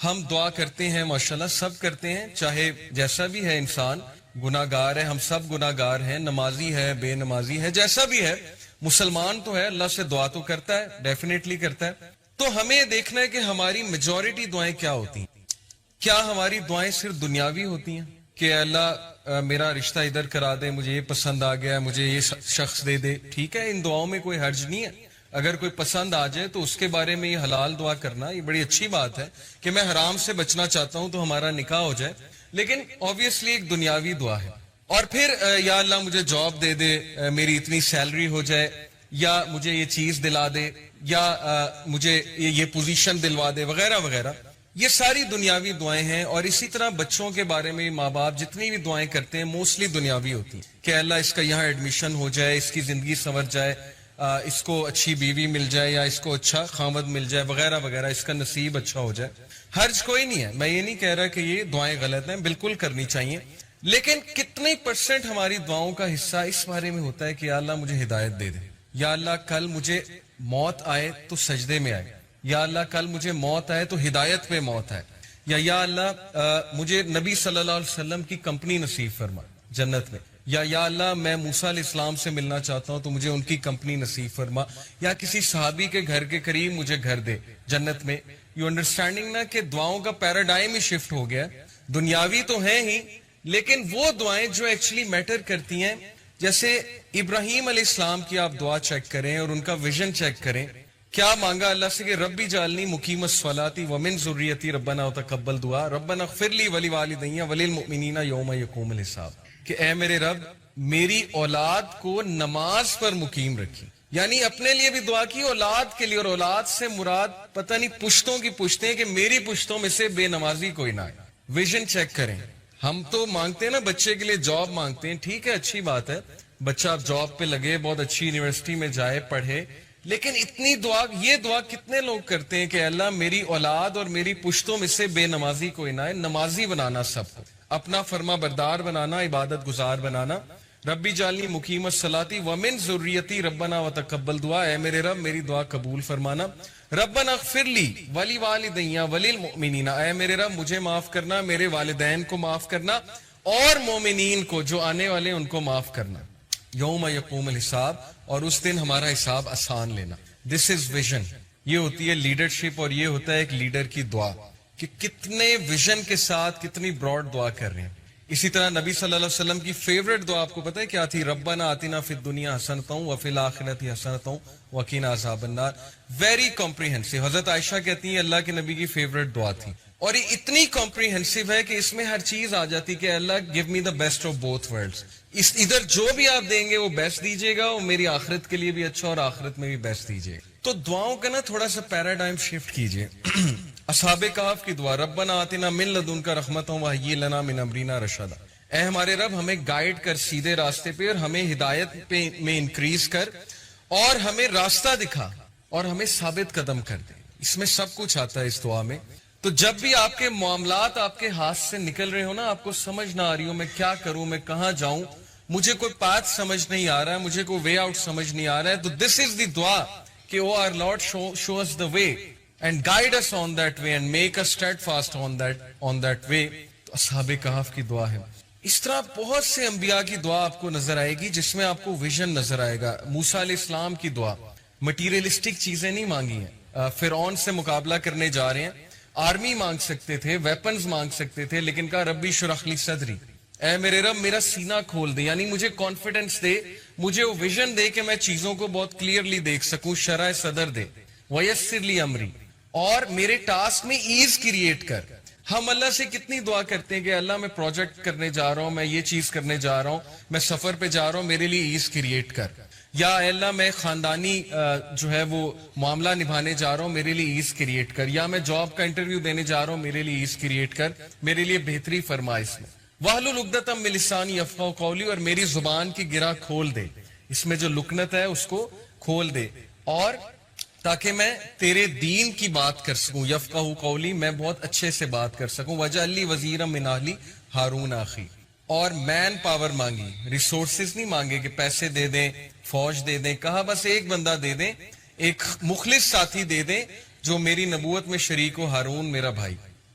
ہم دعا کرتے ہیں ماشاءاللہ، سب کرتے ہیں، چاہے جیسا بھی ہے انسان، گناہ گار ہے، ہم سب گناہ گار ہیں، نمازی ہے، بے نمازی ہے، جیسا بھی ہے، مسلمان تو ہے، اللہ سے دعا تو کرتا ہے، ڈیفینیٹلی کرتا ہے۔ تو ہمیں دیکھنا ہے کہ ہماری میجورٹی دعائیں کیا ہوتی ہیں۔ کیا ہماری دعائیں صرف دنیاوی ہوتی ہیں کہ اللہ میرا رشتہ ادھر کرا دے، مجھے یہ پسند آ گیا، مجھے یہ شخص دے دے، ٹھیک ہے، ان دعاؤں میں کوئی حرج نہیں ہے۔ اگر کوئی پسند آ جائے تو اس کے بارے میں یہ حلال دعا کرنا یہ بڑی اچھی بات ہے کہ میں حرام سے بچنا چاہتا ہوں تو ہمارا نکاح ہو جائے، لیکن آبویسلی ایک دنیاوی دعا ہے۔ اور پھر یا اللہ مجھے جاب دے دے، میری اتنی سیلری ہو جائے، یا مجھے یہ چیز دلا دے، یا مجھے یہ پوزیشن دلوا دے، وغیرہ وغیرہ، یہ ساری دنیاوی دعائیں ہیں۔ اور اسی طرح بچوں کے بارے میں ماں باپ جتنی بھی دعائیں کرتے ہیں موسٹلی دنیاوی ہوتی ہیں کہ اللہ اس کا یہاں ایڈمیشن ہو جائے، اس کی زندگی سنور جائے، اس کو اچھی بیوی مل جائے، یا اس کو اچھا خامد مل جائے، وغیرہ وغیرہ، اس کا نصیب اچھا ہو جائے۔ حرج کوئی نہیں ہے، میں یہ نہیں کہہ رہا کہ یہ دعائیں غلط ہیں، بالکل کرنی چاہیے، لیکن کتنے % ہماری دعاؤں کا حصہ اس بارے میں ہوتا ہے کہ یا اللہ مجھے ہدایت دے دے، یا اللہ کل مجھے موت آئے تو سجدے میں آئے، یا اللہ کل مجھے موت آئے تو ہدایت پہ موت آئے، یا اللہ مجھے نبی صلی اللہ علیہ وسلم کی کمپنی نصیب فرما جنت میں، یا اللہ میں موسیٰ علیہ السلام سے ملنا چاہتا ہوں تو مجھے ان کی کمپنی نصیب فرما، یا کسی صحابی کے گھر کے قریب مجھے گھر دے جنت میں۔ یو انڈرسٹینڈنگ نا کہ دعاؤں کا پیراڈائم ہی شفٹ ہو گیا، دنیاوی تو ہیں ہی، لیکن وہ دعائیں جو ایکچولی میٹر کرتی ہیں، جیسے ابراہیم علیہ السلام کی آپ دعا چیک کریں اور ان کا ویژن چیک کریں، کیا مانگا اللہ سے کہ ربی جعلنی مقیم الصلاۃ ومن ذریتی ربنا وتقبل دعا ربنا اغفر لی ولوالدی وللمؤمنین یوم یقوم الحساب، کہ اے میرے رب میری اولاد کو نماز پر مقیم رکھی، یعنی اپنے لیے بھی دعا کی، اولاد کے لیے، اور اولاد سے مراد پتہ نہیں پشتوں کی پشتیں، کہ میری پشتوں میں سے بے نمازی کوئی نہ آئے۔ ویژن چیک کریں۔ ہم تو مانگتے ہیں نا بچے کے لیے جاب مانگتے ہیں، ٹھیک ہے، اچھی بات ہے، بچہ اب جاب پہ لگے، بہت اچھی یونیورسٹی میں جائے، پڑھے، لیکن اتنی دعا، یہ دعا کتنے لوگ کرتے ہیں کہ اللہ میری اولاد اور میری پشتوں میں سے بے نمازی کوئی نہ آئے۔ نمازی بنانا سب کو، اپنا فرما بردار بنانا، عبادت گزار بنانا۔ ربی جعلنی مقیم الصلاۃ ومن ذریتی ربنا وتقبل دعا، اے میرے رب میری دعا قبول فرمانا۔ ربنا اغفر لی ولوالدی وللمؤمنین، اے میرے رب مجھے معاف کرنا، میرے والدین کو معاف کرنا، اور مومنین کو جو آنے والے ان کو معاف کرنا، یوم یقوم الحساب، اور اس دن ہمارا حساب آسان لینا۔ دس از ویژن، یہ ہوتی ہے لیڈرشپ، اور یہ ہوتا ہے ایک لیڈر کی دعا کہ کتنے ویژن کے ساتھ کتنی براڈ دعا کر رہے ہیں۔ اسی طرح نبی صلی اللہ علیہ وسلم کی فیوریٹ دعا آپ کو پتہ ہے کیا تھی؟ ربنا آتنا فی الدنیا حسنۃ وفی الآخرۃ حسنۃ وقنا عذاب النار۔ Very comprehensive. حضرت عائشہ کہتی ہیں اللہ کے نبی کی فیوریٹ دعا تھی، اور یہ اتنی کمپریہنسو ہے کہ اس میں ہر چیز آ جاتی کہ Allah give me the best of both worlds, ادھر جو بھی آپ دیں گے وہ بیسٹ دیجیے گا، اور میری آخرت کے لیے بھی اچھا، اور آخرت میں بھی بیسٹ دیجیے گا۔ تو دعاؤں کا نا تھوڑا سا پیراڈائم شفٹ کیجیے۔ اصحاب کہف کی دعا، ربنا آتنا من لدنک رحمۃ وہیئ لنا من امرنا رشدا، اے ہمارے رب ہمیں گائیڈ کر سیدھے راستے پہ، اور ہمیں ہدایت میں انکریز کر، اور ہمیں راستہ دکھا، اور ہمیں ثابت قدم کر دے۔ اس میں سب کچھ آتا ہے اس دعا میں۔ تو جب بھی آپ کے معاملات آپ کے ہاتھ سے نکل رہے ہو نا، آپ کو سمجھ نہ آ رہی ہو میں کیا کروں، میں کہاں جاؤں، مجھے کوئی پاتھ سمجھ نہیں آ رہا ہے، مجھے کوئی وے آؤٹ سمجھ نہیں آ رہا ہے، تو دس از دی دعا کہ O our Lord show us the way and guide us on that way and make us steadfast on that way. تو اصحاب کہف کی دعا ہے۔ اس طرح بہت سے انبیاء کی دعا آپ کو نظر آئے گی جس میں آپ کو ویژن نظر آئے گا۔ موسیٰ علیہ السلام کی دعا، مٹیریلسٹک چیزیں نہیں مانگی ہیں، فرعون سے مقابلہ کرنے جا رہے ہیں، آرمی مانگ سکتے تھے، ویپنز مانگ سکتے تھے، لیکن کہا ربی اشرح لی صدری، اے میرے رب میرا سینہ کھول دے، یعنی مجھے کانفیڈنس دے، مجھے وہ ویژن دے کہ میں چیزوں کو بہت کلیئرلی دیکھ سکوں، شرح صدر دے، ویسر لی امری، اور میرے ٹاسک میں ایز کریٹ کر۔ ہم اللہ سے کتنی دعا کرتے ہیں کہ اللہ میں پروجیکٹ کرنے جا رہا ہوں، میں یہ چیز کرنے جا رہا ہوں، میں سفر پہ جا رہا ہوں، میرے لیے ایز کریٹ کر، یا اے اللہ میں خاندانی جو ہے وہ معاملہ نبھانے جا رہا ہوں، میرے لیے ایز کریٹ کر، یا میں جاب کا انٹرویو دینے جا رہا ہوں، میرے لیے ایز کریٹ کر، میرے لیے بہتری فرما اس میں۔ وَاحْلُلْ عُقْدَةً مِّن لِّسَانِي يَفْقَهُوا قَوْلِي، اور میری زبان کی گرہ کھول دے، اس میں جو لکنت ہے اس کو کھول دے، اور تاکہ میں تیرے دین کی بات کر سکوں، یفقہوا قولی، میں بہت اچھے سے بات کر سکوں، وَاجْعَل لِّی وَزِیرًا مِّنْ أَہْلِی ہارون اخی، اور مین پاور مانگی، ریسورسز نہیں مانگے کہ پیسے دے دیں، فوج دے دیں، کہا بس ایک بندہ دے دیں، ایک مخلص ساتھی دے دیں جو میری نبوت میں شریک ہو، ہارون میرا بھائی،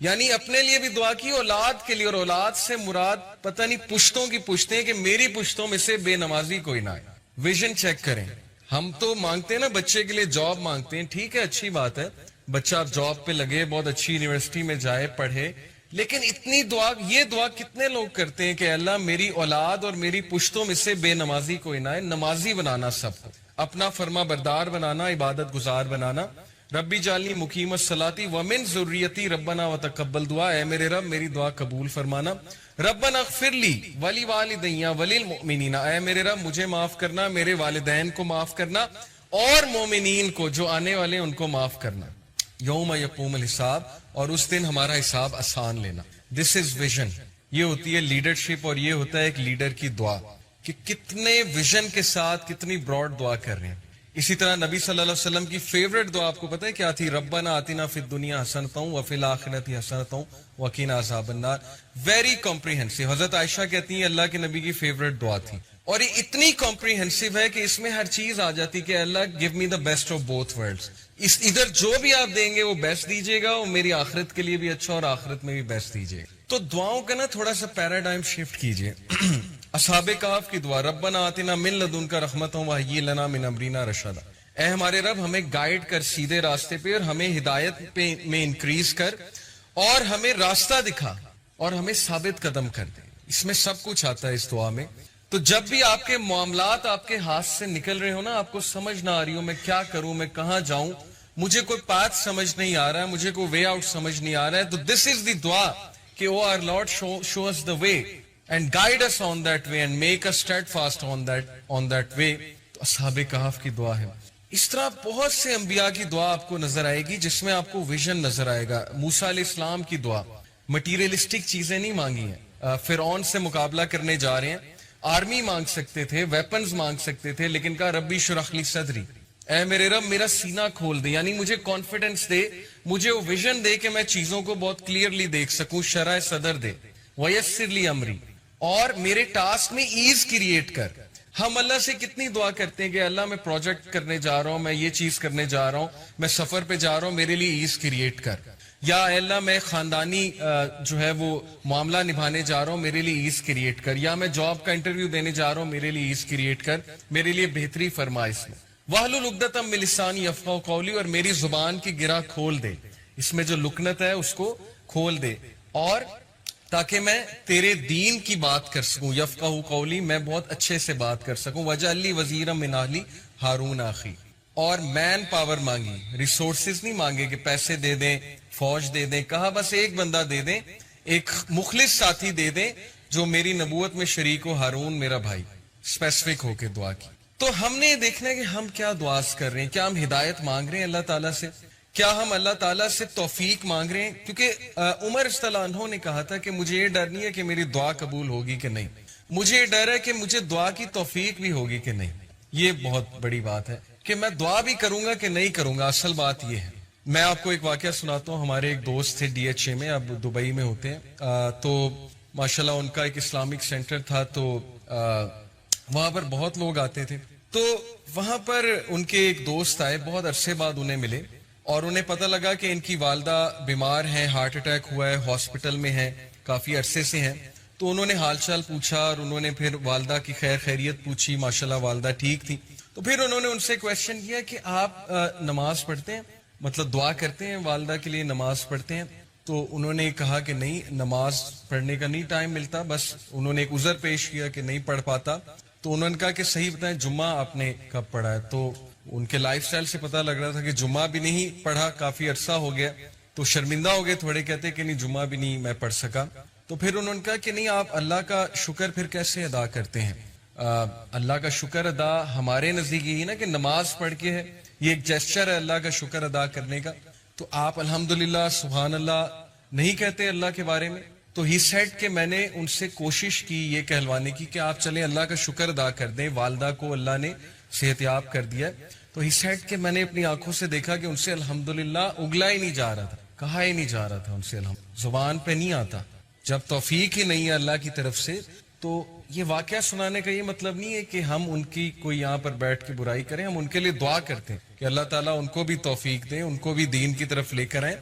یعنی اپنے لیے بھی دعا کی، اولاد کے لیے، اور اولاد سے مراد پتہ نہیں پشتوں کی پشتیں کہ میری پشتوں میں سے بے نمازی کوئی نہ آئے. ویژن چیک کریں. ہم تو مانگتے ہیں نا بچے کے لیے جاب مانگتے ہیں، ٹھیک ہے اچھی بات ہے، بچہ اب جاب پہ لگے، بہت اچھی یونیورسٹی میں جائے پڑھے، لیکن اتنی دعا، یہ دعا کتنے لوگ کرتے ہیں کہ اللہ میری اولاد اور میری پشتوں میں سے بے نمازی کوئی نہ آئے. نمازی بنانا سب کو، اپنا فرما بردار بنانا، عبادت گزار بنانا. ربی جعلنی مقیم الصلاۃ ومن ذریتی ربنا وتقبل دعا، اے میرے رب میری دعا قبول فرمانا. ربنا اغفر لی ولی والدی وللمؤمنین، اے میرے رب مجھے معاف کرنا، میرے والدین کو معاف کرنا، اور مومنین کو جو آنے والے ان کو معاف کرنا. یوم یقوم الحساب، اور اس دن ہمارا حساب آسان لینا. دس از ویژن. یہ ہوتی ہے لیڈرشپ، اور یہ ہوتا ہے ایک لیڈر کی دعا کہ کتنے ویژن کے ساتھ کتنی براڈ دعا کر رہے ہیں. اسی طرح نبی صلی اللہ علیہ وسلم کی فیوریٹ دعا آپ کو پتہ ہے کیا تھی؟ ربنا آتنا فی الدنیا حسنۃ وفی الآخرۃ حسنۃ وقنا عذاب النار. Very comprehensive. حضرت عائشہ کہتی ہیں اللہ کے نبی کی فیوریٹ دعا تھی، اور یہ اتنی کمپریہنسو ہے کہ اس میں ہر چیز آ جاتی کہ Allah give me the best of both worlds. ادھر جو بھی آپ دیں گے وہ بیسٹ دیجیے گا، اور میری آخرت کے لیے بھی اچھا، اور آخرت میں بھی بیسٹ دیجیے گا. تو دعاؤں کا نا تھوڑا سا پیراڈائم شفٹ کیجیے. اصحاب کہف کی دعا، ربنا آتنا من لدنک رحمۃ وہیئ لنا من امرنا رشدا. اے ہمارے رب ہمیں گائیڈ کر سیدھے راستے پہ، اور ہمیں ہدایت پہ میں انکریز کر، اور ہمیں راستہ دکھا، اور ہمیں ثابت قدم کر دے. اس میں سب کچھ آتا ہے اس دعا میں. تو جب بھی آپ کے معاملات آپ کے ہاتھ سے نکل رہے ہو نا، آپ کو سمجھ نہ آ رہی ہو میں کیا کروں، میں کہاں جاؤں، مجھے کوئی پاتھ سمجھ نہیں آ رہا ہے، مجھے کوئی وے آؤٹ سمجھ نہیں آ رہا ہے، تو دس از دی دعا کہ O our Lord show us the way and guide us on that way and make us steadfast on that way. تو اصحاب کہف کی دعا ہے. اس طرح بہت سے انبیاء کی دعا آپ کو نظر آئے گی جس میں آپ کو ویژن نظر آئے گا. موسیٰ علیہ السلام کی دعا، مٹیریلسٹک چیزیں نہیں مانگی ہیں. فرعون سے مقابلہ کرنے جا رہے ہیں، آرمی مانگ سکتے تھے، ویپنز مانگ سکتے تھے، لیکن کہا ربی اشرح لی صدری، اے میرے رب میرا سینہ کھول دے، یعنی مجھے کانفیڈنس دے، مجھے وہ ویژن دے کہ میں چیزوں کو بہت کلیئرلی دیکھ سکوں، شرح صدر دے. ویسر لی امری، اور میرے ٹاسک میں ایز کریٹ کر. ہم اللہ سے کتنی دعا کرتے ہیں کہ اللہ میں پروجیکٹ کرنے جا رہا ہوں، میں یہ چیز کرنے جا رہا ہوں، میں سفر پہ جا رہا ہوں، میرے لیے ایز کریٹ کر. یا اے اللہ میں خاندانی جو ہے وہ معاملہ نبھانے جا رہا ہوں، میرے لیے ایز کریٹ کر. یا میں جاب کا انٹرویو دینے جا رہا ہوں، میرے لیے ایز کریٹ کر، میرے لیے بہتری فرما اس میں. وَاحْلُلْ عُقْدَةً مِّن لِّسَانِي يَفْقَهُوا قَوْلِي، اور میری زبان کی گرہ کھول دے، اس میں جو لکنت ہے اس کو کھول دے، اور تاکہ میں تیرے دین کی بات کر سکوں. یفقہوا قولی، میں بہت اچھے سے بات کر سکوں. وَاجْعَل لِّی وَزِیرًا مِّنْ أَہْلِی ہارون اخی. اور مین پاور مانگی، ریسورسز نہیں مانگے کہ پیسے دے دیں، فوج دے دیں. کہا بس ایک بندہ دے دیں، ایک مخلص ساتھی دے دیں جو میری نبوت میں شریک ہو، ہارون میرا بھائی. اسپیسیفک ہو کے دعا کی. تو ہم نے دیکھنا ہے کہ ہم کیا دعا کر رہے ہیں. کیا ہم ہدایت مانگ رہے ہیں اللہ تعالیٰ سے؟ کیا ہم اللہ تعالیٰ سے توفیق مانگ رہے ہیں؟ کیونکہ عمر رضی اللہ عنہ نے کہا تھا کہ مجھے یہ ڈر نہیں ہے کہ میری دعا قبول ہوگی کہ نہیں، مجھے یہ ڈر ہے کہ مجھے دعا کی توفیق بھی ہوگی کہ نہیں. یہ بہت بڑی بات ہے کہ میں دعا بھی کروں گا کہ نہیں کروں گا. اصل بات یہ ہے. میں آپ کو ایک واقعہ سناتا ہوں. ہمارے ایک دوست تھے DHA میں، اب دبئی میں ہوتے ہیں. تو ماشاءاللہ ان کا ایک اسلامک سینٹر تھا، تو وہاں پر بہت لوگ آتے تھے. تو وہاں پر ان کے ایک دوست آئے، بہت عرصے بعد انہیں ملے، اور انہیں پتہ لگا کہ ان کی والدہ بیمار ہیں، ہارٹ اٹیک ہوا ہے، ہاسپٹل میں ہیں، کافی عرصے سے ہیں. تو انہوں نے حال چال پوچھا، اور انہوں نے پھر والدہ کی خیر خیریت پوچھی. ماشاءاللہ والدہ ٹھیک تھی. تو پھر انہوں نے ان سے کویشچن کیا کہ آپ نماز پڑھتے ہیں، مطلب دعا کرتے ہیں، والدہ کے لیے نماز پڑھتے ہیں؟ تو انہوں نے کہا کہ نہیں، نماز پڑھنے کا نہیں ٹائم ملتا. بس انہوں نے ایک عذر پیش کیا کہ نہیں پڑھ پاتا. تو انہوں نے کہا کہ صحیح بتائیں جمعہ آپ نے کب پڑھا ہے؟ تو ان کے لائف سٹائل سے پتہ لگ رہا تھا کہ جمعہ بھی نہیں پڑھا، کافی عرصہ ہو گیا. تو شرمندہ ہو گئے تھوڑے، کہتے کہ نہیں جمعہ بھی نہیں میں پڑھ سکا. تو پھر انہوں نے کہا کہ نہیں، آپ اللہ کا شکر پھر کیسے ادا کرتے ہیں؟ اللہ کا شکر ادا ہمارے نزدیک یہی نا کہ نماز پڑھ کے ہے، یہ ایک جیسچر ہے اللہ کا شکر ادا کرنے کا. تو آپ الحمدللہ سبحان اللہ نہیں کہتے اللہ کے بارے میں؟ تو ہی سیڈ کہ میں نے ان سے کوشش کی یہ کہلوانے کی کہ آپ چلیں اللہ کا شکر ادا کر دیں، والدہ کو اللہ نے صحت یاب کر دیا. تو ہی سیڈ کہ میں نے اپنی آنکھوں سے دیکھا کہ ان سے الحمدللہ اگلا ہی نہیں جا رہا تھا، کہا ہی نہیں جا رہا تھا ان سے الحمد، زبان پہ نہیں آتا. جب توفیق ہی نہیں ہے اللہ کی طرف سے. تو یہ واقعہ سنانے کا یہ مطلب نہیں ہے کہ ہم ان کی کوئی یہاں پر بیٹھ کے برائی کریں، ہم ان کے لیے دعا کرتے ہیں کہ اللہ تعالیٰ ان کو بھی توفیق دیں، ان کو بھی دین کی طرف لے کر آئیں.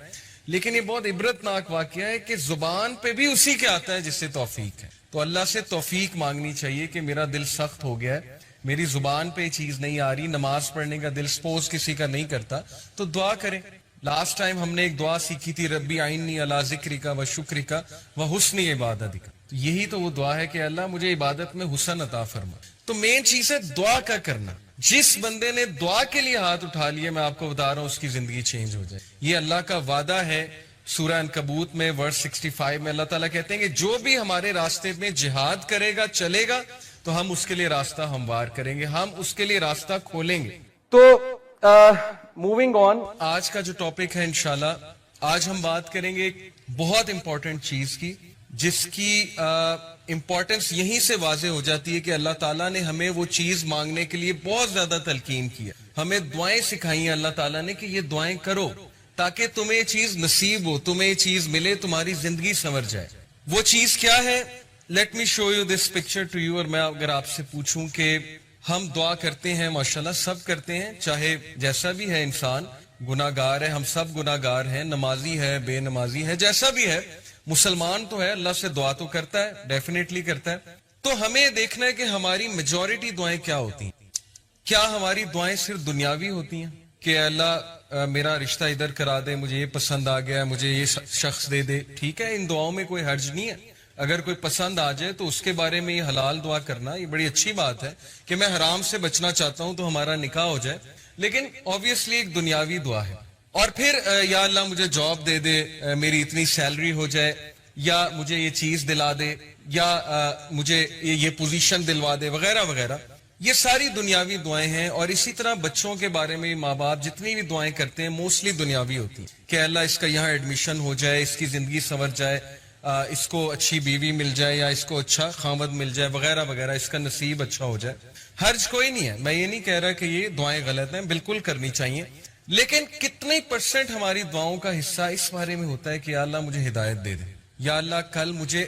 لیکن یہ بہت عبرتناک واقعہ ہے کہ زبان پہ بھی اسی کے آتا ہے جس سے توفیق ہے. تو اللہ سے توفیق مانگنی چاہیے کہ میرا دل سخت ہو گیا ہے, میری زبان پہ یہ چیز نہیں آ رہی, نماز پڑھنے کا دل سپوز کسی کا نہیں کرتا, تو دعا کریں. لاسٹ ٹائم ہم نے ایک دعا سیکھی تھی, ربی آئینی علی ذکرک و شکرک و حسن عبادتک. تو یہی تو وہ دعا ہے کہ اللہ مجھے عبادت میں حسن عطا فرما. تو مین چیز ہے دعا کا کرنا. جس بندے نے دعا کے لیے ہاتھ اٹھا لیے, میں آپ کو بتا رہا ہوں اس کی زندگی چینج ہو جائے. یہ اللہ کا وعدہ ہے. سورہ عنکبوت میں ورس 65 میں اللہ تعالیٰ کہتے ہیں کہ جو بھی ہمارے راستے میں جہاد کرے گا, چلے گا, تو ہم اس کے لیے راستہ ہموار کریں گے, ہم اس کے لیے راستہ کھولیں گے. تو موونگ آن, آج کا جو ٹاپک ہے انشاءاللہ, آج ہم بات کریں گے ایک بہت امپورٹنٹ چیز کی, جس کی امپورٹنس یہیں سے واضح ہو جاتی ہے کہ اللہ تعالیٰ نے ہمیں وہ چیز مانگنے کے لیے بہت زیادہ تلقین کی ہے. ہمیں دعائیں سکھائی ہیں اللہ تعالیٰ نے کہ یہ دعائیں کرو تاکہ تمہیں یہ چیز نصیب ہو, تمہیں یہ چیز ملے, تمہاری زندگی سنور جائے. وہ چیز کیا ہے؟ Let me show you this picture to you. اور میں اگر آپ سے پوچھوں کہ ہم دعا کرتے ہیں, ماشاءاللہ سب کرتے ہیں, چاہے جیسا بھی ہے انسان, گناہ گار ہے, ہم سب گناہ گار ہیں, نمازی ہے, بے نمازی ہے, جیسا بھی ہے, مسلمان تو ہے, اللہ سے دعا تو کرتا ہے, ڈیفینیٹلی کرتا ہے. تو ہمیں دیکھنا ہے کہ ہماری میجورٹی دعائیں کیا ہوتی ہیں. کیا ہماری دعائیں صرف دنیاوی ہوتی ہیں کہ اللہ میرا رشتہ ادھر کرا دے, مجھے یہ پسند آ گیا, مجھے یہ شخص دے دے, ٹھیک ہے, ان دعاؤں میں کوئی حرج نہیں ہے. اگر کوئی پسند آ جائے تو اس کے بارے میں یہ حلال دعا کرنا یہ بڑی اچھی بات ہے کہ میں حرام سے بچنا چاہتا ہوں تو ہمارا نکاح ہو جائے. لیکن obviously ایک دنیاوی دعا ہے. اور پھر یا اللہ مجھے جاب دے دے, میری اتنی سیلری ہو جائے, یا مجھے یہ چیز دلا دے, یا مجھے یہ پوزیشن دلوا دے, وغیرہ وغیرہ. یہ ساری دنیاوی دعائیں ہیں. اور اسی طرح بچوں کے بارے میں ماں باپ جتنی بھی دعائیں کرتے ہیں موسٹلی دنیاوی ہوتی ہیں کہ اللہ اس کا یہاں ایڈمیشن ہو جائے, اس کی زندگی سنور جائے, اس کو اچھی بیوی مل جائے, یا اس کو اچھا خامد مل جائے, وغیرہ وغیرہ, اس کا نصیب اچھا ہو جائے. حرج کوئی نہیں ہے, میں یہ نہیں کہہ رہا کہ یہ دعائیں غلط ہیں, بالکل کرنی چاہیے. لیکن کتنے % ہماری دعاؤں کا حصہ اس بارے میں ہوتا ہے کہ یا اللہ مجھے ہدایت دے دے, یا اللہ کل مجھے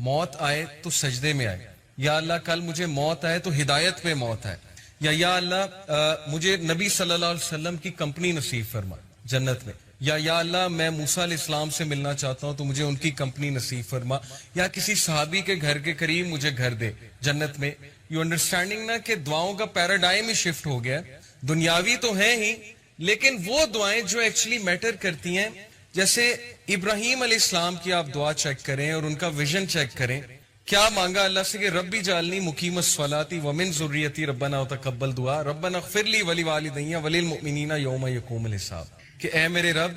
موت آئے تو سجدے میں آئے, یا اللہ کل مجھے موت آئے تو ہدایت پہ موت آئے, یا اللہ مجھے نبی صلی اللہ علیہ وسلم کی کمپنی نصیب فرما جنت میں, یا اللہ میں موسیٰ علیہ السلام سے ملنا چاہتا ہوں تو مجھے ان کی کمپنی نصیب فرما, یا کسی صحابی کے گھر کے قریب مجھے گھر دے جنت میں. یو انڈرسٹینڈنگ نا کہ دعاؤں کا پیراڈائم ہی شفٹ ہو گیا. دنیاوی تو ہیں ہی, لیکن وہ دعائیں جو ایکچولی میٹر کرتی ہیں, جیسے ابراہیم علیہ السلام کی آپ دعا چیک کریں اور ان کا ویژن چیک کریں. کیا مانگا اللہ سے کہ ربی جعلنی مقیم الصلاۃ ومن ذریتی ربنا وتقبل دعا ربنا اغفر لی ولوالدی وللمؤمنین یوم یقوم الحساب. کہ اے میرے رب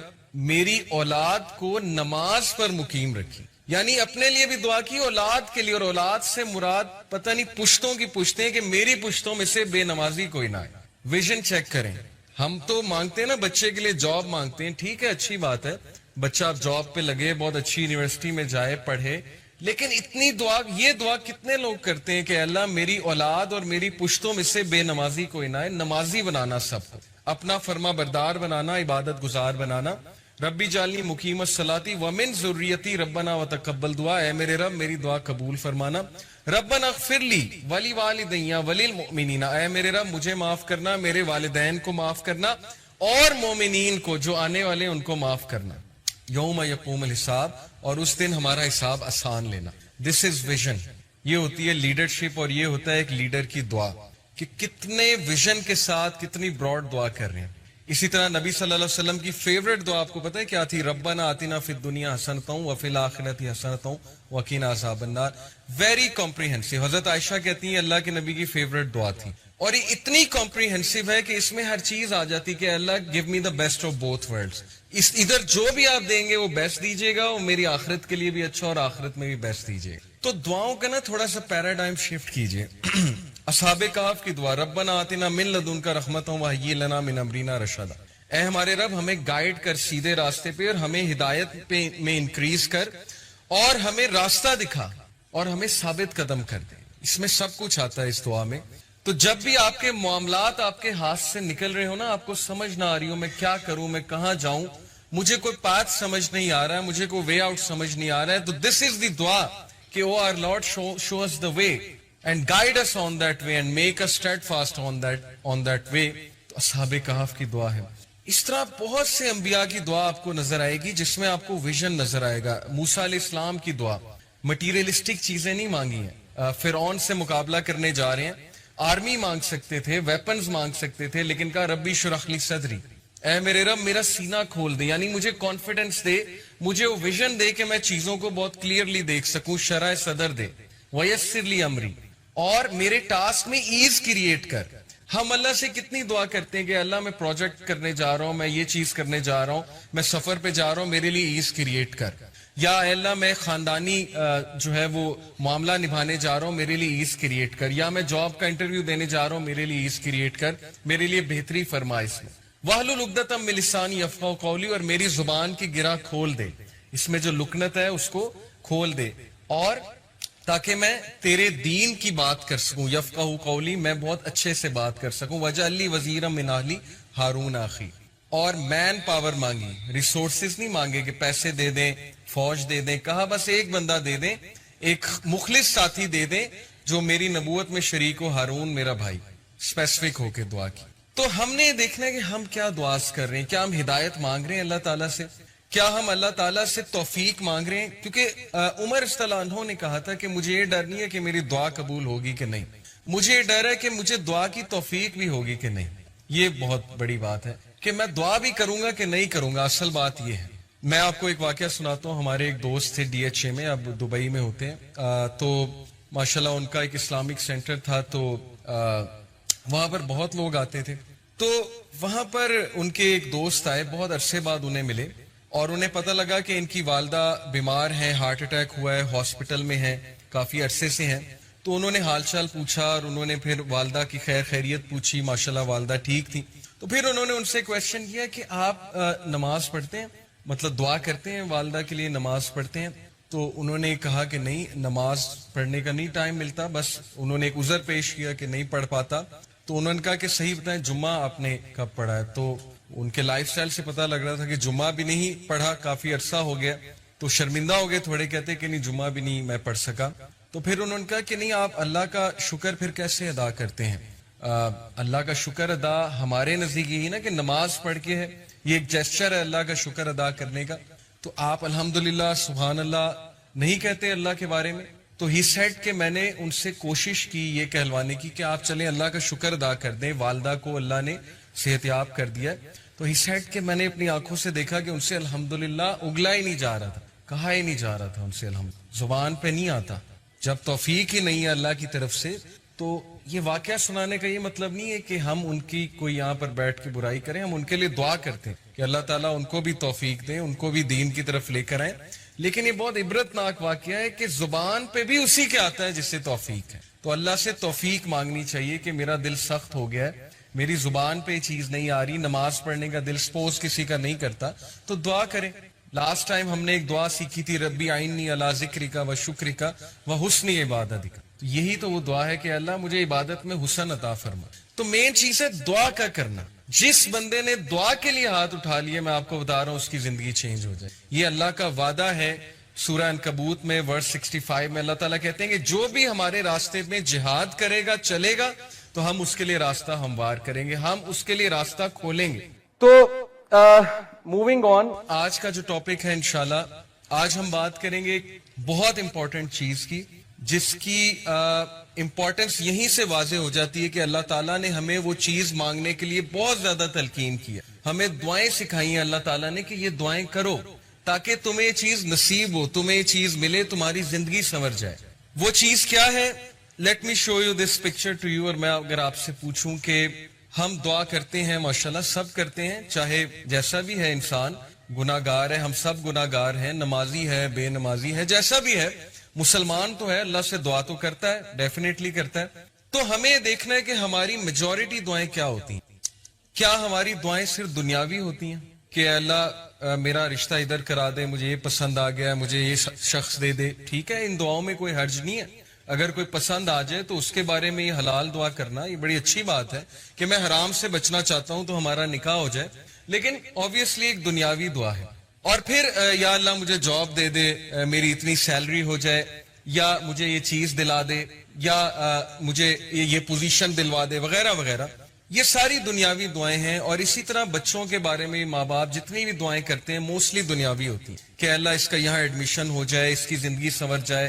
میری اولاد کو نماز پر مقیم رکھی, یعنی اپنے لیے بھی دعا کی, اولاد کے لیے. اور اولاد سے مراد پتہ نہیں پشتوں کی پشتیں, کہ میری پشتوں میں سے بے نمازی کوئی نہ آئے. ویژن چیک کریں. ہم تو مانگتے ہیں نا بچے کے لیے جاب مانگتے ہیں, ٹھیک ہے, اچھی بات ہے, بچہ اب جاب پہ لگے, بہت اچھی یونیورسٹی میں جائے, پڑھے. لیکن اتنی دعا, یہ دعا کتنے لوگ کرتے ہیں کہ اللہ میری اولاد اور میری پشتوں میں سے بے نمازی کوئی نہ آئے. نمازی بنانا سب کو, اپنا فرما بردار بنانا, عبادت گزار بنانا. ربی جعلنی مقیم الصلاۃ ومن ذریتی ربنا وتقبل دعا, اے میرے رب میری دعا قبول فرمانا. ربنا اغفر لی ولوالدی وللمؤمنین, اے میرے رب مجھے معاف کرنا, میرے والدین کو معاف کرنا, اور مومنین کو جو آنے والے ان کو معاف کرنا. یوم یقوم الحساب, اور اس دن ہمارا حساب آسان لینا. دس از ویژن. یہ ہوتی ہے لیڈرشپ, اور یہ ہوتا ہے ایک لیڈر کی دعا کہ کتنے ویژن کے ساتھ کتنی براڈ دعا کر رہے ہیں. اسی طرح نبی صلی اللہ علیہ وسلم کی فیوریٹ دعا آپ کو پتہ ہے کیا تھی؟ ربنا آتنا فی الدنیا حسنۃ وفی الآخرۃ حسنۃ وقنا عذاب النار. Very comprehensive. حضرت عائشہ کہتی ہیں اللہ کے نبی کی فیوریٹ دعا تھی, اور یہ اتنی کمپریہنسو ہے کہ اس میں ہر چیز آ جاتی کہ Allah give me the best of both worlds. ادھر جو بھی آپ دیں گے وہ بیسٹ دیجیے گا, اور میری آخرت کے لیے بھی اچھا, اور آخرت میں بھی بیسٹ دیجیے گا. تو دعاؤں کا نا تھوڑا سا پیراڈائم شفٹ کیجیے. اصحاب کہف کی دعا, ربنا آتنا من لدنک رحمۃ وہیئ لنا من امرنا رشدا. اے ہمارے رب ہمیں گائیڈ کر سیدھے راستے پہ, اور ہمیں ہدایت پہ میں انکریز کر, اور ہمیں راستہ دکھا, اور ہمیں ثابت قدم کر دے. اس میں سب کچھ آتا ہے اس دعا میں. تو جب بھی آپ کے معاملات آپ کے ہاتھ سے نکل رہے ہو نا, آپ کو سمجھ نہ آ رہی ہو میں کیا کروں, میں کہاں جاؤں, مجھے کوئی پاتھ سمجھ نہیں آ رہا ہے, مجھے کوئی وے آؤٹ سمجھ نہیں آ رہا ہے, تو دس از دی دعا کہ O our Lord show us the way and guide us on that way and make us steadfast on that way. تو اصحاب کہف کی دعا ہے. اس طرح بہت سے انبیاء کی دعا آپ کو نظر آئے گی جس میں آپ کو ویژن نظر آئے گا. موسیٰ علیہ السلام کی دعا مٹیریلسٹک چیزیں نہیں مانگی ہیں. فرعون سے مقابلہ کرنے جا رہے ہیں, آرمی مانگ سکتے تھے, ویپنز مانگ سکتے تھے, لیکن کہا ربی اشرح لی صدری, اے میرے رب میرا سینہ کھول دے, یعنی مجھے کانفیڈنس دے, مجھے وہ ویژن دے کہ میں چیزوں کو بہت کلیئرلی دیکھ سکوں, شرح صدر دے, ویسر لی امری, اور میرے ٹاسک میں ایز کریٹ کر. ہم اللہ سے کتنی دعا کرتے ہیں کہ اللہ میں پروجیکٹ کرنے جا رہا ہوں, میں یہ چیز کرنے جا رہا ہوں, میں سفر پہ جا رہا ہوں, میرے لیے ایز کریٹ کر, یا اے اللہ میں خاندانی جو ہے وہ معاملہ نبھانے جا رہا ہوں, میرے لیے ایز کریٹ کر, یا میں جاب کا انٹرویو دینے جا رہا ہوں, میرے لیے ایز کریٹ کر, میرے لیے بہتری فرما اس میں. وَاحْلُلْ عُقْدَةً مِّن لِّسَانِي يَفْقَهُوا قَوْلِي, اور میری زبان کی گرہ کھول دے, اس میں جو لکنت ہے اس کو کھول دے, اور تاکہ میں تیرے دین کی بات کر سکوں. یفقہوا قولی, میں بہت اچھے سے بات کر سکوں. وَاجْعَل لِّی وَزِیرًا مِّنْ أَہْلِی ہارون اخی, اور مین پاور مانگی, ریسورسز نہیں مانگے کہ پیسے دے دیں, فوج دے دیں, کہا بس ایک بندہ دے دیں, ایک مخلص ساتھی دے دیں جو میری نبوت میں شریک ہو, ہارون میرا بھائی. اسپیسیفک ہو کے دعا کی. تو ہم نے دیکھنا ہے کہ ہم کیا دعاز کر رہے ہیں. کیا ہم ہدایت مانگ رہے ہیں اللہ تعالیٰ سے؟ کیا ہم اللہ تعالیٰ سے توفیق مانگ رہے ہیں؟ کیونکہ عمر رضی اللہ عنہ نے کہا تھا کہ مجھے یہ ڈر نہیں ہے کہ میری دعا قبول ہوگی کہ نہیں, مجھے یہ ڈر ہے کہ مجھے دعا کی توفیق بھی ہوگی کہ نہیں. یہ بہت بڑی بات ہے کہ میں دعا بھی کروں گا کہ نہیں کروں گا. اصل بات یہ ہے. میں آپ کو ایک واقعہ سناتا ہوں. ہمارے ایک دوست تھے ڈی ایچ اے میں, اب دبئی میں ہوتے ہیں, تو ماشاءاللہ ان کا ایک اسلامک سینٹر تھا, تو وہاں پر بہت لوگ آتے تھے. تو وہاں پر ان کے ایک دوست آئے, بہت عرصے بعد انہیں ملے, اور انہیں پتہ لگا کہ ان کی والدہ بیمار ہیں, ہارٹ اٹیک ہوا ہے, ہاسپٹل میں ہیں, کافی عرصے سے ہیں. تو انہوں نے حال چال پوچھا, اور انہوں نے پھر والدہ کی خیر خیریت پوچھی. ماشاءاللہ والدہ ٹھیک تھی. تو پھر انہوں نے ان سے کویشچن کیا کہ آپ نماز پڑھتے ہیں, مطلب دعا کرتے ہیں والدہ کے لیے, نماز پڑھتے ہیں؟ تو انہوں نے کہا کہ نہیں, نماز پڑھنے کا نہیں ٹائم ملتا. بس انہوں نے ایک عذر پیش کیا کہ نہیں پڑھ پاتا. تو انہوں نے کہا کہ صحیح بتائیں جمعہ آپ نے کب پڑھا ہے؟ تو ان کے لائف سٹائل سے پتہ لگ رہا تھا کہ جمعہ بھی نہیں پڑھا, کافی عرصہ ہو گیا. تو شرمندہ ہو گئے تھوڑے, کہتے کہ نہیں جمعہ بھی نہیں میں پڑھ سکا. تو پھر انہوں نے کہا کہ نہیں, آپ اللہ کا شکر پھر کیسے ادا کرتے ہیں؟ اللہ کا شکر ادا ہمارے نزدیک یہی نا کہ نماز پڑھ کے ہے, یہ ایک جیسچر ہے اللہ کا شکر ادا کرنے کا. تو آپ الحمدللہ سبحان اللہ نہیں کہتے اللہ کے بارے میں؟ تو ہی سیڈ کہ میں نے ان سے کوشش کی یہ کہلوانے کی کہ آپ چلیں اللہ کا شکر ادا کر دیں, والدہ کو اللہ نے صحت یاب کر دیا ہے. تو ہی سیڈ کہ میں نے اپنی آنکھوں سے دیکھا کہ ان سے الحمدللہ اگلا ہی نہیں جا رہا تھا, کہا ہی نہیں جا رہا تھا ان سے الحمدللہ, زبان پہ نہیں آتا. جب توفیق ہی نہیں ہے اللہ کی طرف سے, تو یہ واقعہ سنانے کا یہ مطلب نہیں ہے کہ ہم ان کی کوئی یہاں پر بیٹھ کے برائی کریں. ہم ان کے لیے دعا کرتے ہیں کہ اللہ تعالیٰ ان کو بھی توفیق دیں, ان کو بھی دین کی طرف لے کر آئیں. لیکن یہ بہت عبرتناک واقعہ ہے کہ زبان پہ بھی اسی کے آتا ہے جس سے توفیق ہے. تو اللہ سے توفیق مانگنی چاہیے کہ میرا دل سخت ہو گیا ہے, میری زبان پہ یہ چیز نہیں آ رہی, نماز پڑھنے کا دل سپوز کسی کا نہیں کرتا, تو دعا کریں. لاسٹ ٹائم ہم نے ایک دعا سیکھی تھی, ربی آئینی علی ذکرک و شکرک و حسن عبادتک. تو یہی تو وہ دعا ہے کہ اللہ مجھے عبادت میں حسن عطا فرما. تو مین چیز ہے دعا کا کرنا. جس بندے نے دعا کے لیے ہاتھ اٹھا لیے, میں آپ کو بتا رہا ہوں اس کی زندگی چینج ہو جائے. یہ اللہ کا وعدہ ہے. سورہ عنکبوت میں ورس 65 میں اللہ تعالیٰ کہتے ہیں کہ جو بھی ہمارے راستے میں جہاد کرے گا, چلے گا, تو ہم اس کے لیے راستہ ہموار کریں گے, ہم اس کے لیے راستہ کھولیں گے. تو موونگ آن, آج کا جو ٹاپک ہے انشاءاللہ, آج ہم بات کریں گے ایک بہت امپورٹنٹ چیز کی, جس کی امپورٹنس یہیں سے واضح ہو جاتی ہے کہ اللہ تعالیٰ نے ہمیں وہ چیز مانگنے کے لیے بہت زیادہ تلقین کی ہے. ہمیں دعائیں سکھائی ہیں اللہ تعالیٰ نے کہ یہ دعائیں کرو تاکہ تمہیں یہ چیز نصیب ہو, تمہیں یہ چیز ملے, تمہاری زندگی سنور جائے. وہ چیز کیا ہے؟ Let me show you this picture to you. اور میں اگر آپ سے پوچھوں کہ ہم دعا کرتے ہیں, ماشاءاللہ سب کرتے ہیں, چاہے جیسا بھی ہے انسان, گناہ گار ہے, ہم سب گناہ گار ہیں, نمازی ہے, بے نمازی ہے, جیسا بھی ہے, مسلمان تو ہے, اللہ سے دعا تو کرتا ہے, ڈیفینیٹلی کرتا ہے. تو ہمیں دیکھنا ہے کہ ہماری میجورٹی دعائیں کیا ہوتی ہیں. کیا ہماری دعائیں صرف دنیاوی ہوتی ہیں کہ اللہ میرا رشتہ ادھر کرا دے, مجھے یہ پسند آ گیا, مجھے یہ شخص دے دے, ٹھیک ہے, ان دعاؤں میں کوئی حرج نہیں ہے. اگر کوئی پسند آ جائے تو اس کے بارے میں یہ حلال دعا کرنا یہ بڑی اچھی بات ہے کہ میں حرام سے بچنا چاہتا ہوں تو ہمارا نکاح ہو جائے. لیکن obviously ایک دنیاوی دعا ہے. اور پھر یا اللہ مجھے جاب دے دے, میری اتنی سیلری ہو جائے, یا مجھے یہ چیز دلا دے, یا مجھے یہ پوزیشن دلوا دے, وغیرہ وغیرہ. یہ ساری دنیاوی دعائیں ہیں. اور اسی طرح بچوں کے بارے میں ماں باپ جتنی بھی دعائیں کرتے ہیں موسٹلی دنیاوی ہوتی ہیں کہ اللہ اس کا یہاں ایڈمیشن ہو جائے, اس کی زندگی سنور جائے,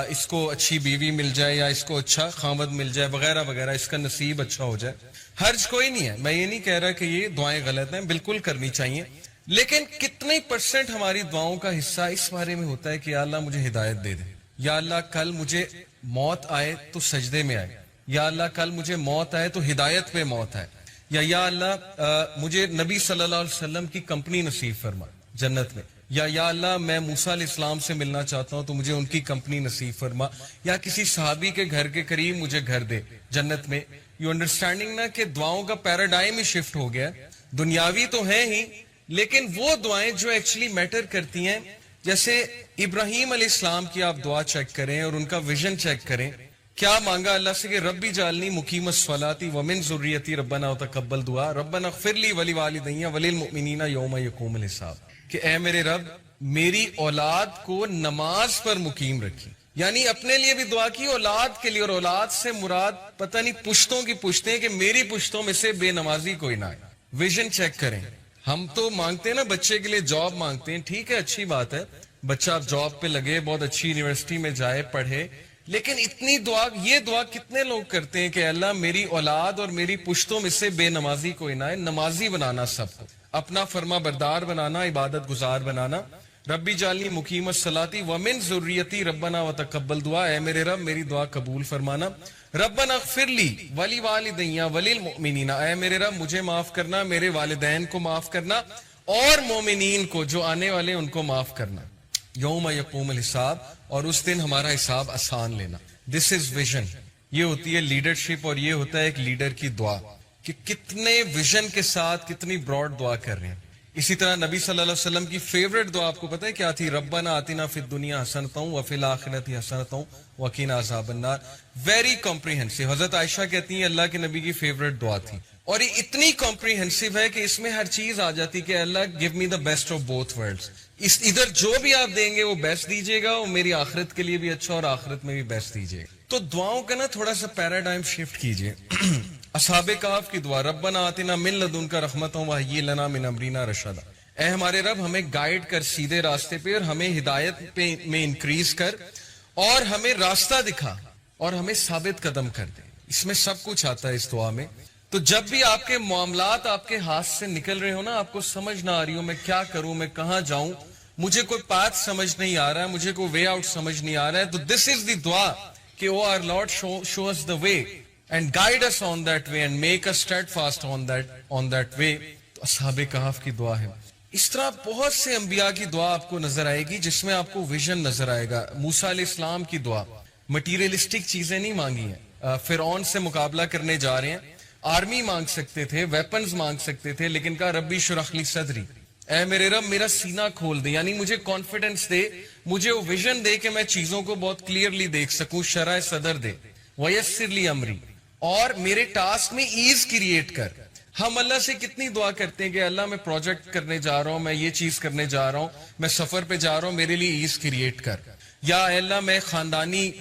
اس کو اچھی بیوی مل جائے یا اس کو اچھا خامد مل جائے وغیرہ وغیرہ, اس کا نصیب اچھا ہو جائے. حرج کوئی نہیں ہے, میں یہ نہیں کہہ رہا کہ یہ دعائیں غلط ہیں, بالکل کرنی چاہیے. لیکن کتنے % ہماری دعاؤں کا حصہ اس بارے میں ہوتا ہے کہ یا اللہ مجھے ہدایت دے دے, یا اللہ کل مجھے موت آئے تو سجدے میں آئے, یا اللہ کل مجھے موت آئے تو ہدایت پہ موت آئے, یا اللہ مجھے نبی صلی اللہ علیہ وسلم کی کمپنی نصیب فرما جنت میں, یا اللہ میں موسیٰ علیہ السلام سے ملنا چاہتا ہوں تو مجھے ان کی کمپنی نصیب فرما, یا کسی صحابی کے گھر کے قریب مجھے گھر دے جنت میں. یو انڈرسٹینڈنگ نا کہ دعاؤں کا پیراڈائم ہی شفٹ ہو گیا. دنیاوی تو ہیں ہی, لیکن وہ دعائیں جو ایکچولی میٹر کرتی ہیں, جیسے ابراہیم علیہ السلام کی آپ دعا چیک کریں اور ان کا ویژن چیک کریں, کیا مانگا اللہ سے کہ ربی جعلنی مقیم الصلاۃ ومن ذریتی ربنا وتقبل دعا ربنا اغفر لی ولوالدی وللمؤمنین یوم یقوم الحساب, کہ اے میرے رب میری اولاد کو نماز پر مقیم رکھی. یعنی اپنے لیے بھی دعا کی, اولاد کے لیے, اور اولاد سے مراد پتہ نہیں پشتوں کی پشتیں کہ میری پشتوں میں سے بے نمازی کوئی نہ آئے. ویژن چیک کریں. ہم تو مانگتے ہیں نا بچے کے لیے جاب مانگتے ہیں, ٹھیک ہے اچھی بات ہے, بچہ اب جاب پہ لگے, بہت اچھی یونیورسٹی میں جائے, پڑھے, لیکن اتنی دعا, یہ دعا کتنے لوگ کرتے ہیں کہ اللہ میری اولاد اور میری پشتوں میں سے بے نمازی کوئی نہ آئے. نمازی بنانا سب کو, اپنا فرما بردار بنانا, عبادت گزار بنانا. ربی جعلنی مقیم الصلاۃ ومن ذریتی ربنا وتقبل دعا, اے میرے رب میری دعا قبول فرمانا. ربنا اغفر لی ولوالدی وللمؤمنین, اے میرے رب مجھے معاف کرنا, میرے والدین کو معاف کرنا, اور مومنین کو جو آنے والے ان کو معاف کرنا. یوم یقوم الحساب, اور اس دن ہمارا حساب آسان لینا. دس از ویژن. یہ ہوتی ہے لیڈرشپ, اور یہ ہوتا ہے ایک لیڈر کی دعا کہ کتنے ویژن کے ساتھ کتنی براڈ دعا کر رہے ہیں. اسی طرح نبی صلی اللہ علیہ وسلم کی فیوریٹ دعا آپ کو پتہ ہے کیا تھی؟ ربنا آتنا فی الدنیا حسنۃ وفی الآخرۃ حسنۃ وقنا عذاب النار. Very comprehensive. حضرت عائشہ کہتی ہیں اللہ کے نبی کی فیوریٹ دعا تھی, اور یہ اتنی کمپریہنسو ہے کہ اس میں ہر چیز آ جاتی کہ Allah give me the best of both worlds. ادھر جو بھی آپ دیں گے وہ بیسٹ دیجیے گا, اور میری آخرت کے لیے بھی اچھا, اور آخرت میں بھی بیسٹ دیجیے گا. تو دعاؤں کا نا تھوڑا سا پیراڈائم شفٹ کیجیے. اصحاب کہف کی دعا, ربنا آتنا من لدنک رحمۃ وہیئ لنا من امرنا رشدا, اے ہمارے رب ہمیں گائیڈ کر سیدھے راستے پہ, اور ہمیں ہدایت میں انکریز کر, اور ہمیں راستہ دکھا, اور ہمیں ثابت قدم کر دے. اس میں سب کچھ آتا ہے اس دعا میں. تو جب بھی آپ کے معاملات آپ کے ہاتھ سے نکل رہے ہو نا, آپ کو سمجھ نہ آ رہی ہو میں کیا کروں, میں کہاں جاؤں, مجھے کوئی پاتھ سمجھ نہیں آ رہا ہے, مجھے کوئی وے آؤٹ سمجھ نہیں آ رہا ہے, تو دس از دی دعا کہ O our Lord show us the way and guide us on that way and make us steadfast on that way. تو اصحاب کہف کی دعا ہے. اس طرح بہت سے انبیاء کی دعا آپ کو نظر آئے گی جس میں آپ کو ویژن نظر آئے گا. موسیٰ علیہ السلام کی دعا, مٹیریلسٹک چیزیں نہیں مانگی ہیں, فرعون سے مقابلہ کرنے جا رہے ہیں, آرمی مانگ سکتے تھے, ویپنز مانگ سکتے تھے, لیکن کہا ربی اشرح لی صدری, اے میرے رب میرا سینہ کھول دے, یعنی مجھے کانفیڈنس دے, مجھے وہ ویژن دے کہ میں چیزوں کو بہت کلیئرلی دیکھ سکوں, شرح صدر دے, ویسر لی امری, اور میرے ٹاسک میں ایز کریٹ کر. ہم اللہ سے کتنی دعا کرتے ہیں کہ اللہ میں پروجیکٹ کرنے جا رہا ہوں, میں یہ چیز کرنے جا رہا ہوں, میں سفر پہ جا رہا ہوں, میرے لیے ایز کریٹ کر, یا اے اللہ میں خاندانی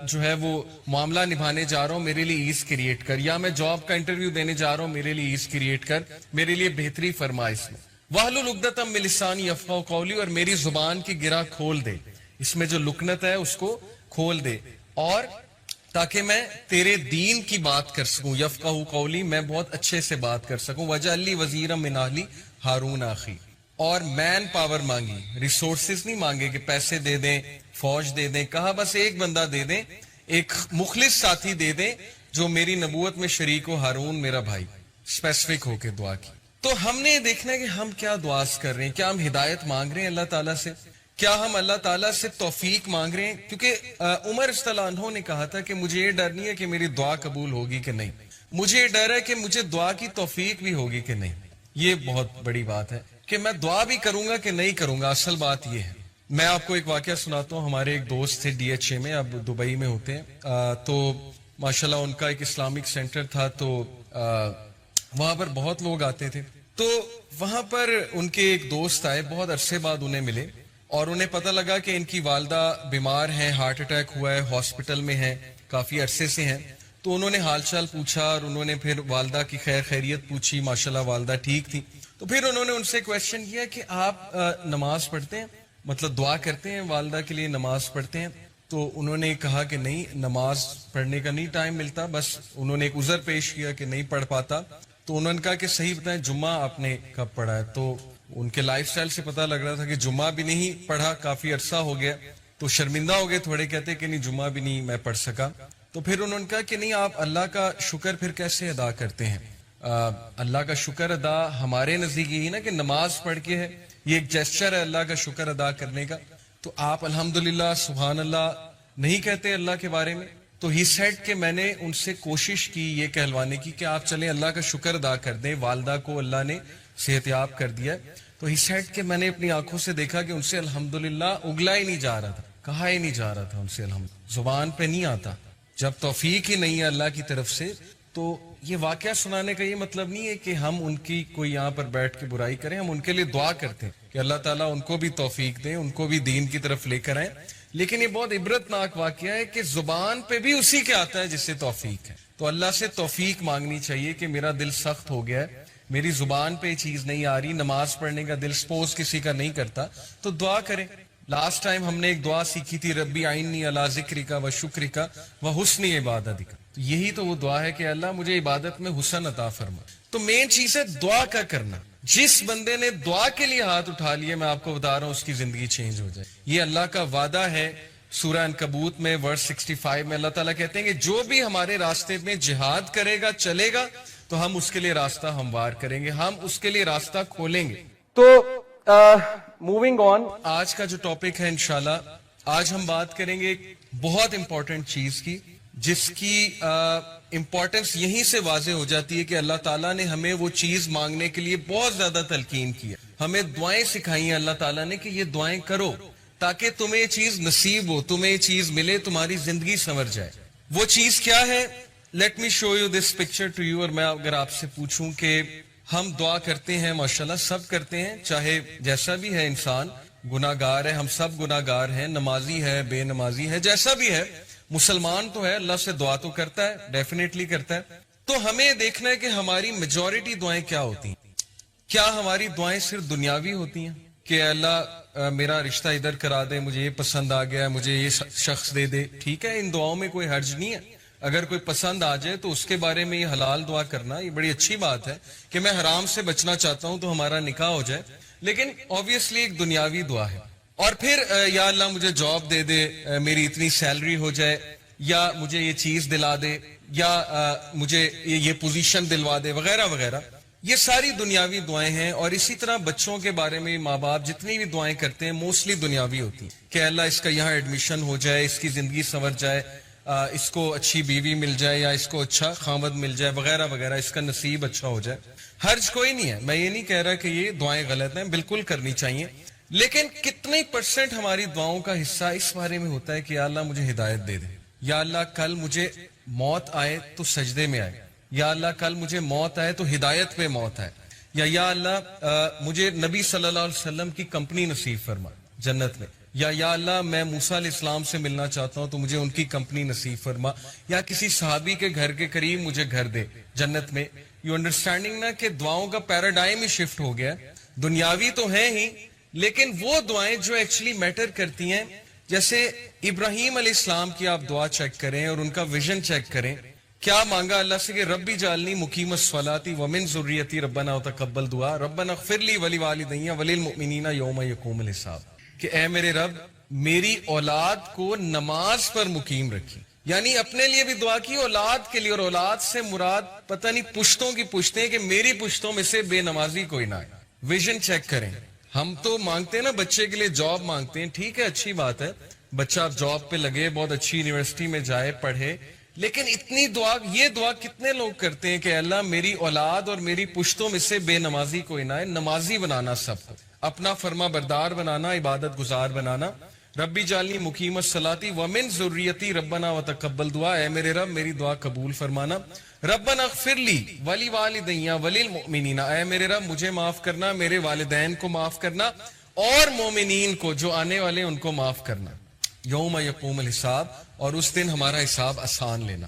جو ہے وہ معاملہ نبھانے جا رہا ہوں, میرے لیے ایز کریٹ کر, یا میں جاب کا انٹرویو دینے جا رہا ہوں, میرے لیے ایز کریٹ کر, میرے لیے بہتری فرما اس میں. واحلل عقدۃ من لسانی یفقہوا قولی, اور میری زبان کی گرہ کھول دے, اس میں جو لکنت ہے اس کو کھول دے, اور تاکہ میں تیرے دین کی بات کر سکوں. یفقہوا قولی, میں بہت اچھے سے بات کر سکوں. واجعل لی وزیرا من اہلی ہارون اخی, اور مین پاور مانگی, ریسورسز نہیں مانگے کہ پیسے دے دیں, فوج دے دیں, کہا بس ایک بندہ دے دیں, ایک مخلص ساتھی دے دیں جو میری نبوت میں شریک ہو, ہارون میرا بھائی. اسپیسیفک ہو کے دعا کی. تو ہم نے یہ دیکھنا ہے کہ ہم کیا دعاز کر رہے ہیں. کیا ہم ہدایت مانگ رہے ہیں اللہ تعالیٰ سے؟ کیا ہم اللہ تعالیٰ سے توفیق مانگ رہے ہیں؟ کیونکہ عمر رضی اللہ عنہ نے کہا تھا کہ مجھے یہ ڈر نہیں ہے کہ میری دعا قبول ہوگی کہ نہیں, مجھے یہ ڈر ہے کہ مجھے دعا کی توفیق بھی ہوگی کہ نہیں. یہ بہت بڑی بات ہے کہ میں دعا بھی کروں گا کہ نہیں کروں گا. اصل بات یہ ہے. میں آپ کو ایک واقعہ سناتا ہوں. ہمارے ایک دوست تھے DHA میں, اب دبئی میں ہوتے ہیں, تو ماشاءاللہ ان کا ایک اسلامک سینٹر تھا, تو وہاں پر بہت لوگ آتے تھے. تو وہاں پر ان کے ایک دوست آئے, بہت عرصے بعد انہیں ملے, اور انہیں پتہ لگا کہ ان کی والدہ بیمار ہیں, ہارٹ اٹیک ہوا ہے, ہاسپٹل میں ہیں, کافی عرصے سے ہیں. تو انہوں نے حال چال پوچھا اور انہوں نے پھر والدہ کی خیر خیریت پوچھی. ماشاءاللہ والدہ ٹھیک تھی. تو پھر انہوں نے ان سے کویشچن کیا کہ آپ نماز پڑھتے ہیں, مطلب دعا کرتے ہیں, والدہ کے لیے نماز پڑھتے ہیں؟ تو انہوں نے کہا کہ نہیں, نماز پڑھنے کا نہیں ٹائم ملتا, بس انہوں نے ایک عذر پیش کیا کہ نہیں پڑھ پاتا. تو انہوں نے کہا کہ صحیح بتائیں جمعہ آپ نے کب پڑھا ہے؟ تو ان کے لائف سٹائل سے پتہ لگ رہا تھا کہ جمعہ بھی نہیں پڑھا, کافی عرصہ ہو گیا. تو شرمندہ ہو گئے تھوڑے, کہتے کہ نہیں جمعہ بھی نہیں میں پڑھ سکا. تو پھر انہوں نے کہا کہ نہیں, آپ اللہ کا شکر پھر کیسے ادا کرتے ہیں؟ اللہ کا شکر ادا ہمارے نزدیک یہی نا کہ نماز پڑھ کے ہے, یہ ایک جیسچر ہے اللہ کا شکر ادا کرنے کا. تو آپ الحمدللہ سبحان اللہ نہیں کہتے اللہ کے بارے میں؟ تو ہی سیڈ کہ میں نے ان سے کوشش کی یہ کہلوانے کی کہ آپ چلیں اللہ کا شکر ادا کر دیں, والدہ کو اللہ نے صحت یاب کر دیا. تو ہی سیڈ کہ میں نے اپنی آنکھوں سے دیکھا کہ ان سے الحمدللہ اگلا ہی نہیں جا رہا تھا, کہا ہی نہیں جا رہا تھا ان سے الحمدللہ, زبان پہ نہیں آتا. جب توفیق ہی نہیں ہے اللہ کی طرف سے, تو یہ واقعہ سنانے کا یہ مطلب نہیں ہے کہ ہم ان کی کوئی یہاں پر بیٹھ کے برائی کریں. ہم ان کے لیے دعا کرتے ہیں کہ اللہ تعالیٰ ان کو بھی توفیق دیں, ان کو بھی دین کی طرف لے کر آئیں. لیکن یہ بہت عبرتناک واقعہ ہے کہ زبان پہ بھی اسی کے آتا ہے جس سے توفیق ہے. تو اللہ سے توفیق مانگنی چاہیے کہ میرا دل سخت ہو گیا ہے, میری زبان پہ یہ چیز نہیں آ رہی, نماز پڑھنے کا دل سپوز کسی کا نہیں کرتا, تو دعا کریں. لاسٹ ٹائم ہم نے ایک دعا سیکھی تھی, ربی آئینی علی ذکرک و شکرک و حسن عبادتک. تو یہی تو وہ دعا ہے کہ اللہ مجھے عبادت میں حسن عطا فرما. تو مین چیز ہے دعا کا کرنا. جس بندے نے دعا کے لیے ہاتھ اٹھا لیے, میں آپ کو بتا رہا ہوں اس کی زندگی چینج ہو جائے. یہ اللہ کا وعدہ ہے. سورہ عنکبوت میں ورس 65 میں اللہ تعالیٰ کہتے ہیں کہ جو بھی ہمارے راستے میں جہاد کرے گا, چلے گا, تو ہم اس کے لیے راستہ ہموار کریں گے, ہم اس کے لیے راستہ کھولیں گے. تو موونگ آن, آج کا جو ٹاپک ہے انشاءاللہ, آج ہم بات کریں گے ایک بہت امپورٹنٹ چیز کی, جس کی امپورٹنس یہیں سے واضح ہو جاتی ہے کہ اللہ تعالیٰ نے ہمیں وہ چیز مانگنے کے لیے بہت زیادہ تلقین کی ہے. ہمیں دعائیں سکھائی ہیں اللہ تعالیٰ نے کہ یہ دعائیں کرو تاکہ تمہیں یہ چیز نصیب ہو, تمہیں یہ چیز ملے, تمہاری زندگی سنور جائے. وہ چیز کیا ہے؟ Let me show you this picture to you. اور میں اگر آپ سے پوچھوں کہ ہم دعا کرتے ہیں, ماشاءاللہ سب کرتے ہیں, چاہے جیسا بھی ہے انسان, گناہ گار ہے, ہم سب گناہ گار ہیں, نمازی ہے, بے نمازی ہے, جیسا بھی ہے, مسلمان تو ہے, اللہ سے دعا تو کرتا ہے, ڈیفینیٹلی کرتا ہے. تو ہمیں دیکھنا ہے کہ ہماری میجورٹی دعائیں کیا ہوتی ہیں. کیا ہماری دعائیں صرف دنیاوی ہوتی ہیں کہ اللہ میرا رشتہ ادھر کرا دے, مجھے یہ پسند آ گیا, مجھے یہ شخص دے دے, ٹھیک ہے, ان دعاؤں میں کوئی حرج نہیں ہے. اگر کوئی پسند آ جائے تو اس کے بارے میں یہ حلال دعا کرنا یہ بڑی اچھی بات ہے کہ میں حرام سے بچنا چاہتا ہوں تو ہمارا نکاح ہو جائے. لیکن obviously ایک دنیاوی دعا ہے. اور پھر یا اللہ مجھے جاب دے دے, میری اتنی سیلری ہو جائے, یا مجھے یہ چیز دلا دے, یا مجھے یہ پوزیشن دلوا دے, وغیرہ وغیرہ. یہ ساری دنیاوی دعائیں ہیں. اور اسی طرح بچوں کے بارے میں ماں باپ جتنی بھی دعائیں کرتے ہیں موسٹلی دنیاوی ہوتی ہیں کہ اللہ اس کا یہاں ایڈمیشن ہو جائے, اس کی زندگی سنور جائے, اس کو اچھی بیوی مل جائے, یا اس کو اچھا خامد مل جائے, وغیرہ وغیرہ, اس کا نصیب اچھا ہو جائے. حرج کوئی نہیں ہے, میں یہ نہیں کہہ رہا کہ یہ دعائیں غلط ہیں, بالکل کرنی چاہیے. لیکن کتنے % ہماری دعاؤں کا حصہ اس بارے میں ہوتا ہے کہ یا اللہ مجھے ہدایت دے دے, یا اللہ کل مجھے موت آئے تو سجدے میں آئے, یا اللہ کل مجھے موت آئے تو ہدایت پہ موت آئے, یا اللہ مجھے نبی صلی اللہ علیہ وسلم کی کمپنی نصیب فرما جنت میں, یا اللہ میں موسیٰ علیہ السلام سے ملنا چاہتا ہوں تو مجھے ان کی کمپنی نصیب فرما, یا کسی صحابی کے گھر کے قریب مجھے گھر دے جنت میں. یو انڈرسٹینڈنگ نا کہ دعاؤں کا پیراڈائم ہی شفٹ ہو گیا. دنیاوی تو ہیں ہی, لیکن وہ دعائیں جو ایکچولی میٹر کرتی ہیں, جیسے ابراہیم علیہ السلام کی آپ دعا چیک کریں اور ان کا ویژن چیک کریں. کیا مانگا اللہ سے کہ ربی جعلنی مقیم الصلاۃ ومن ذریتی ربنا وتقبل دعا ربنا اغفر لی ولوالدی وللمؤمنین یوم یقوم الحساب. کہ اے میرے رب میری اولاد کو نماز پر مقیم رکھی, یعنی اپنے لیے بھی دعا کی, اولاد کے لیے. اور اولاد سے مراد پتہ نہیں پشتوں کی پشتیں, کہ میری پشتوں میں سے بے نمازی کوئی نہ آئے. ویژن چیک کریں. ہم تو مانگتے ہیں نا بچے کے لیے جاب مانگتے ہیں, ٹھیک ہے, اچھی بات ہے, بچہ اب جاب پہ لگے, بہت اچھی یونیورسٹی میں جائے, پڑھے. لیکن اتنی دعا, یہ دعا کتنے لوگ کرتے ہیں کہ اللہ میری اولاد اور میری پشتوں میں سے بے نمازی کوئی نہ آئے. نمازی بنانا سب کو, اپنا فرما بردار بنانا, عبادت گزار بنانا. ربی جعلنی مقیم الصلاۃ ومن ذریتی ربنا وتقبل دعا, اے میرے رب میری دعا قبول فرمانا. ربنا اغفر لی ولوالدی وللمؤمنین, اے میرے رب مجھے معاف کرنا, میرے والدین کو معاف کرنا, اور مومنین کو جو آنے والے ان کو معاف کرنا. یوم یقوم الحساب, اور اس دن ہمارا حساب آسان لینا.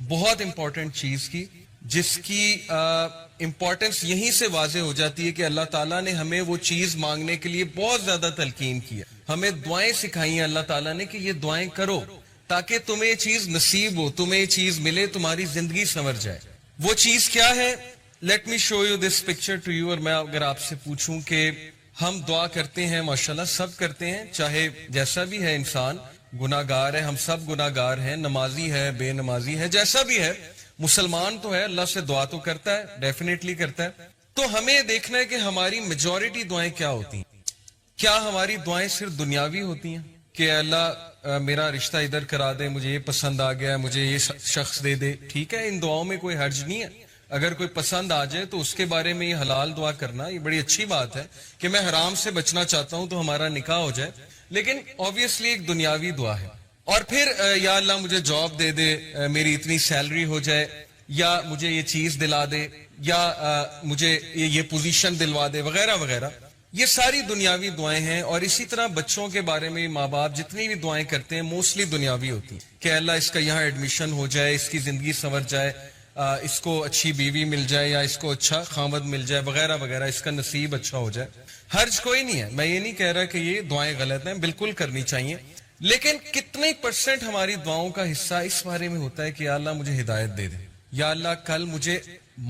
بہت امپورٹنٹ چیز کی جس کی امپورٹنس یہیں سے واضح ہو جاتی ہے کہ اللہ تعالیٰ نے ہمیں وہ چیز مانگنے کے لیے بہت زیادہ تلقین کی ہے. ہمیں دعائیں سکھائی ہیں اللہ تعالیٰ نے کہ یہ دعائیں کرو تاکہ تمہیں یہ چیز نصیب ہو, تمہیں یہ چیز ملے, تمہاری زندگی سنور جائے. وہ چیز کیا ہے؟ Let me show you this picture to you. اور میں اگر آپ سے پوچھوں کہ ہم دعا کرتے ہیں, ماشاءاللہ سب کرتے ہیں, چاہے جیسا بھی ہے انسان, گناہ گار ہے, ہم سب گناہ گار ہیں, نمازی ہے, بے نمازی ہے, جیسا بھی ہے, مسلمان تو ہے, اللہ سے دعا تو کرتا ہے, ڈیفینیٹلی کرتا ہے. تو ہمیں دیکھنا ہے کہ ہماری میجورٹی دعائیں کیا ہوتی ہیں. کیا ہماری دعائیں صرف دنیاوی ہوتی ہیں کہ اللہ میرا رشتہ ادھر کرا دے, مجھے یہ پسند آ گیا, مجھے یہ شخص دے دے, ٹھیک ہے, ان دعاؤں میں کوئی حرج نہیں ہے. اگر کوئی پسند آ جائے تو اس کے بارے میں یہ حلال دعا کرنا یہ بڑی اچھی بات ہے کہ میں حرام سے بچنا چاہتا ہوں تو ہمارا نکاح ہو جائے. لیکن آبویسلی ایک دنیاوی دعا ہے. اور پھر یا اللہ مجھے جاب دے دے, میری اتنی سیلری ہو جائے, یا مجھے یہ چیز دلا دے, یا مجھے یہ پوزیشن دلوا دے, وغیرہ وغیرہ. یہ ساری دنیاوی دعائیں ہیں. اور اسی طرح بچوں کے بارے میں ماں باپ جتنی بھی دعائیں کرتے ہیں موسٹلی دنیاوی ہوتی ہیں کہ اللہ اس کا یہاں ایڈمیشن ہو جائے, اس کی زندگی سنور جائے, اس کو اچھی بیوی مل جائے, یا اس کو اچھا خامد مل جائے, وغیرہ وغیرہ, اس کا نصیب اچھا ہو جائے. حرج کوئی نہیں ہے, میں یہ نہیں کہہ رہا کہ یہ دعائیں غلط ہیں, بالکل کرنی چاہیے. لیکن کتنے % ہماری دعاؤں کا حصہ اس بارے میں ہوتا ہے کہ یا اللہ مجھے ہدایت دے دے, یا اللہ کل مجھے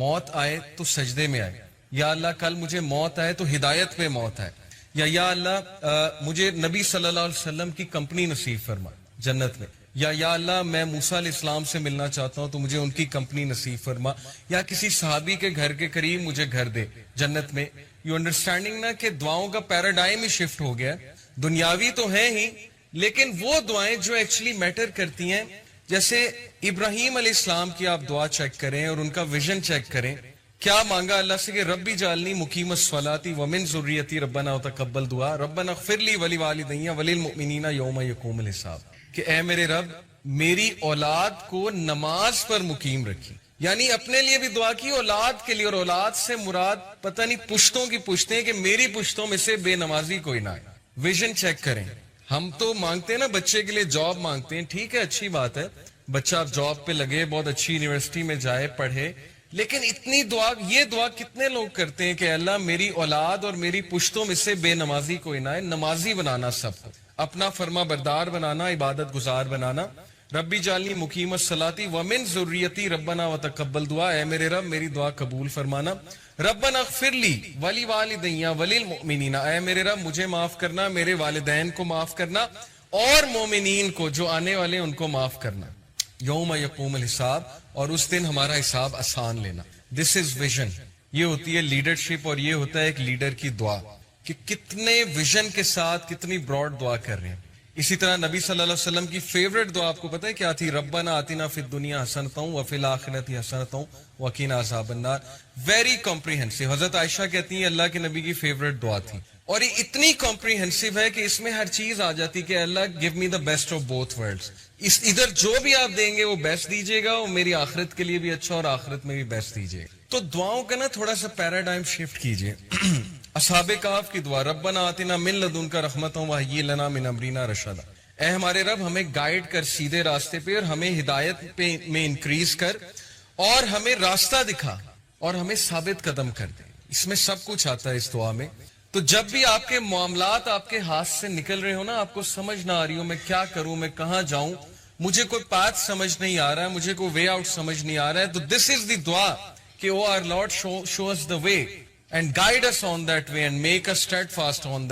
موت آئے تو سجدے میں آئے, یا اللہ کل مجھے موت آئے تو ہدایت پہ موت آئے, یا اللہ مجھے نبی صلی اللہ علیہ وسلم کی کمپنی نصیب فرما جنت میں, یا اللہ میں موسیٰ علیہ السلام سے ملنا چاہتا ہوں تو مجھے ان کی کمپنی نصیب فرما, یا کسی صحابی کے گھر کے قریب مجھے گھر دے جنت میں. یو انڈرسٹینڈنگ نا کہ دعاؤں کا پیراڈائم ہی شفٹ ہو گیا. دنیاوی تو ہیں ہی, لیکن وہ دعائیں جو ایکچولی میٹر کرتی ہیں, جیسے ابراہیم علیہ السلام کی آپ دعا چیک کریں اور ان کا ویژن چیک کریں. کیا مانگا اللہ سے کہ ربی جعلنی مقیم الصلاۃ ومن ذریتی ربنا وتقبل دعا ربنا اغفر لی ولوالدی وللمؤمنین یوم یقوم الحساب, کہ اے میرے رب میری اولاد کو نماز پر مقیم رکھی. یعنی اپنے لیے بھی دعا کی, اولاد کے لیے. اور اولاد سے مراد پتہ نہیں پشتوں کی پشتیں, کہ میری پشتوں میں سے بے نمازی کوئی نہ آئے. ویژن چیک کریں. ہم تو مانگتے ہیں نا بچے کے لیے جاب مانگتے ہیں, ٹھیک ہے, اچھی بات ہے, بچہ جاب پہ لگے, بہت اچھی یونیورسٹی میں جائے, پڑھے. لیکن اتنی دعا, یہ دعا کتنے لوگ کرتے ہیں کہ اللہ میری اولاد اور میری پشتوں میں سے بے نمازی کوئی نہ آئے. نمازی بنانا سب کو, اپنا فرما بردار بنانا, عبادت گزار بنانا. ربی جعلنی مقیم الصلاۃ ومن ذریتی ربنا وتقبل دعا, اے میرے رب میری دعا قبول فرمانا. ربنا اغفر لی ولوالدی وللمؤمنین, اے میرے رب مجھے معاف کرنا, میرے والدین کو معاف کرنا, اور مومنین کو جو آنے والے ان کو معاف کرنا. یوم یقوم الحساب, اور اس دن ہمارا حساب آسان لینا. دس از ویژن. یہ ہوتی ہے لیڈرشپ, اور یہ ہوتا ہے ایک لیڈر کی دعا کہ کتنے ویژن کے ساتھ کتنی براڈ دعا کر رہے ہیں. اسی طرح نبی صلی اللہ علیہ وسلم کی فیوریٹ دعا آپ کو پتہ ہے کیا تھی؟ ربنا آتنا فی الدنیا حسنۃ وفی الآخرۃ حسنۃ وقنا عذاب النار. Very comprehensive. حضرت عائشہ کہتی ہیں اللہ کے نبی کی فیوریٹ دعا تھی, اور یہ اتنی کمپریہنسو ہے کہ اس میں ہر چیز آ جاتی کہ Allah give me the best of both worlds. ادھر جو بھی آپ دیں گے وہ بیسٹ دیجیے گا, اور میری آخرت کے لیے بھی اچھا, اور آخرت میں بھی بیسٹ دیجیے گا. تو دعاؤں کا نا تھوڑا سا پیراڈائم شفٹ کیجیے. اصحاب کہف کی دعا, ربنا آتنا من لدنک رحمۃ وہیئ لنا من امرنا رشدا, اے ہمارے رب ہمیں گائیڈ کر سیدھے راستے پہ, اور ہمیں ہدایت پہ میں انکریز کر, اور ہمیں راستہ دکھا, اور ہمیں ثابت قدم کر دے. اس میں سب کچھ آتا ہے اس دعا میں. تو جب بھی آپ کے معاملات آپ کے ہاتھ سے نکل رہے ہو نا, آپ کو سمجھ نہ آ رہی ہو میں کیا کروں, میں کہاں جاؤں, مجھے کوئی پاتھ سمجھ نہیں آ رہا ہے, مجھے کوئی وے آؤٹ سمجھ نہیں آ رہا ہے, تو دس از دی دعا کہ O our Lord show us the way and guide us on that way and make us steadfast on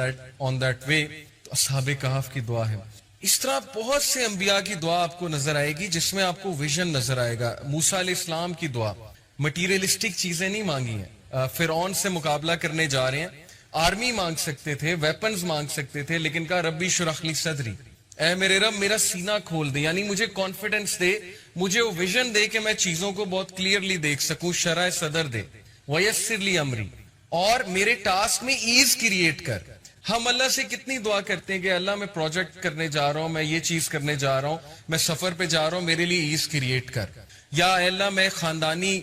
that way. تو اصحاب کہف کی دعا ہے. اس طرح بہت سے انبیاء کی دعا آپ کو نظر آئے گی جس میں آپ کو ویژن نظر آئے گا. موسیٰ علیہ السلام کی دعا, مٹیریلسٹک چیزیں نہیں مانگی ہیں, فرعون سے مقابلہ کرنے جا رہے ہیں, آرمی مانگ سکتے تھے, ویپنز مانگ سکتے تھے, لیکن کہا ربی اشرح لی صدری, اے میرے رب میرا سینہ کھول دے, یعنی مجھے کانفیڈنس دے, مجھے وہ ویژن دے کہ میں چیزوں کو بہت کلیئرلی دیکھ سکوں, شرح صدر دے. ویسر لی امری, اور میرے ٹاسک میں ایز کریٹ کر. ہم اللہ سے کتنی دعا کرتے ہیں کہ اللہ میں پروجیکٹ کرنے جا رہا ہوں, میں یہ چیز کرنے جا رہا ہوں, میں سفر پہ جا رہا ہوں, میرے لیے ایز کریٹ کر. یا اے اللہ میں خاندانی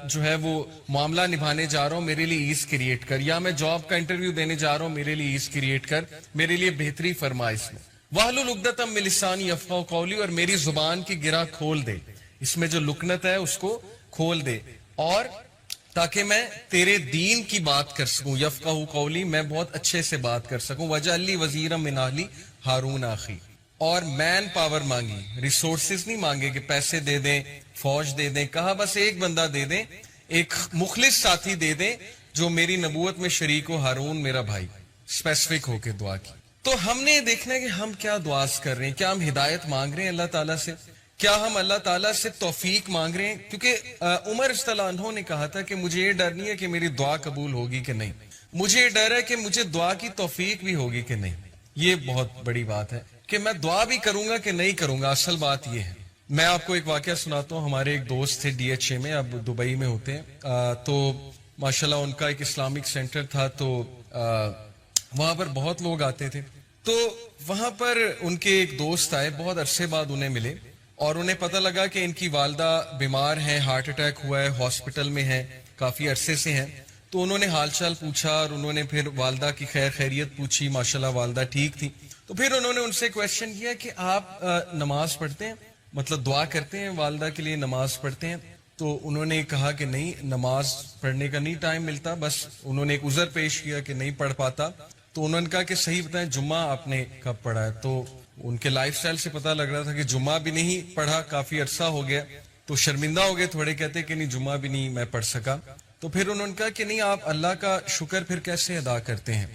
جو ہے وہ معاملہ نبھانے جا رہا ہوں, میرے لیے ایز کریٹ کر. یا میں جاب کا انٹرویو دینے جا رہا ہوں, میرے لیے ایز کریٹ کر, میرے لیے بہتری فرما اس میں. واحلل عقدۃ من لسانی یفقہوا قولی, اور میری زبان کی گرہ کھول دے. اس میں جو لکنت ہے اس کو کھول دے، اور تاکہ میں تیرے دین کی بات کر سکوں، یفقہوا قولی، میں بہت اچھے سے بات کر سکوں، وجعل لی وزیرا من اہلی ہارون اخی، اور مین پاور مانگی، ریسورسز نہیں مانگے کہ پیسے دے دیں، فوج دے دیں، کہا بس ایک بندہ دے دیں، ایک مخلص ساتھی دے دیں جو میری نبوت میں شریک ہو، ہارون میرا بھائی، اسپیسیفک ہو کے دعا کی۔ تو ہم نے یہ دیکھنا ہے کہ ہم کیا دعاز کر رہے ہیں، کیا ہم ہدایت مانگ رہے ہیں اللہ تعالیٰ سے، کیا ہم اللہ تعالیٰ سے توفیق مانگ رہے ہیں؟ کیونکہ عمر رضی اللہ عنہ نے کہا تھا کہ مجھے یہ ڈر نہیں ہے کہ میری دعا قبول ہوگی کہ نہیں، مجھے یہ ڈر ہے کہ مجھے دعا کی توفیق بھی ہوگی کہ نہیں۔ یہ بہت بڑی بات ہے کہ میں دعا بھی کروں گا کہ نہیں کروں گا، اصل بات یہ ہے۔ میں آپ کو ایک واقعہ سناتا ہوں، ہمارے ایک دوست تھے DHA میں، اب دبئی میں ہوتے ہیں، تو ماشاءاللہ ان کا ایک اسلامک سینٹر تھا، تو وہاں پر بہت لوگ آتے تھے، تو وہاں پر ان کے ایک دوست آئے، بہت عرصے بعد انہیں ملے، اور انہیں پتہ لگا کہ ان کی والدہ بیمار ہیں، ہارٹ اٹیک ہوا ہے، ہاسپٹل میں ہیں، کافی عرصے سے ہیں۔ تو انہوں نے حال چال پوچھا، اور انہوں نے پھر والدہ کی خیر خیریت پوچھی، ماشاءاللہ والدہ ٹھیک تھی۔ تو پھر انہوں نے ان سے کویشچن کیا کہ آپ نماز پڑھتے ہیں، مطلب دعا کرتے ہیں، والدہ کے لیے نماز پڑھتے ہیں؟ تو انہوں نے کہا کہ نہیں، نماز پڑھنے کا نہیں ٹائم ملتا، بس انہوں نے ایک عذر پیش کیا کہ نہیں پڑھ پاتا۔ تو انہوں نے کہا کہ صحیح بتائیں جمعہ آپ نے کب پڑھا ہے؟ تو ان کے لائف سٹائل سے پتہ لگ رہا تھا کہ جمعہ بھی نہیں پڑھا، کافی عرصہ ہو گیا، تو شرمندہ ہو گئے تھوڑے، کہتے کہ نہیں جمعہ بھی نہیں میں پڑھ سکا۔ تو پھر انہوں نے کہا کہ نہیں، آپ اللہ کا شکر پھر کیسے ادا کرتے ہیں؟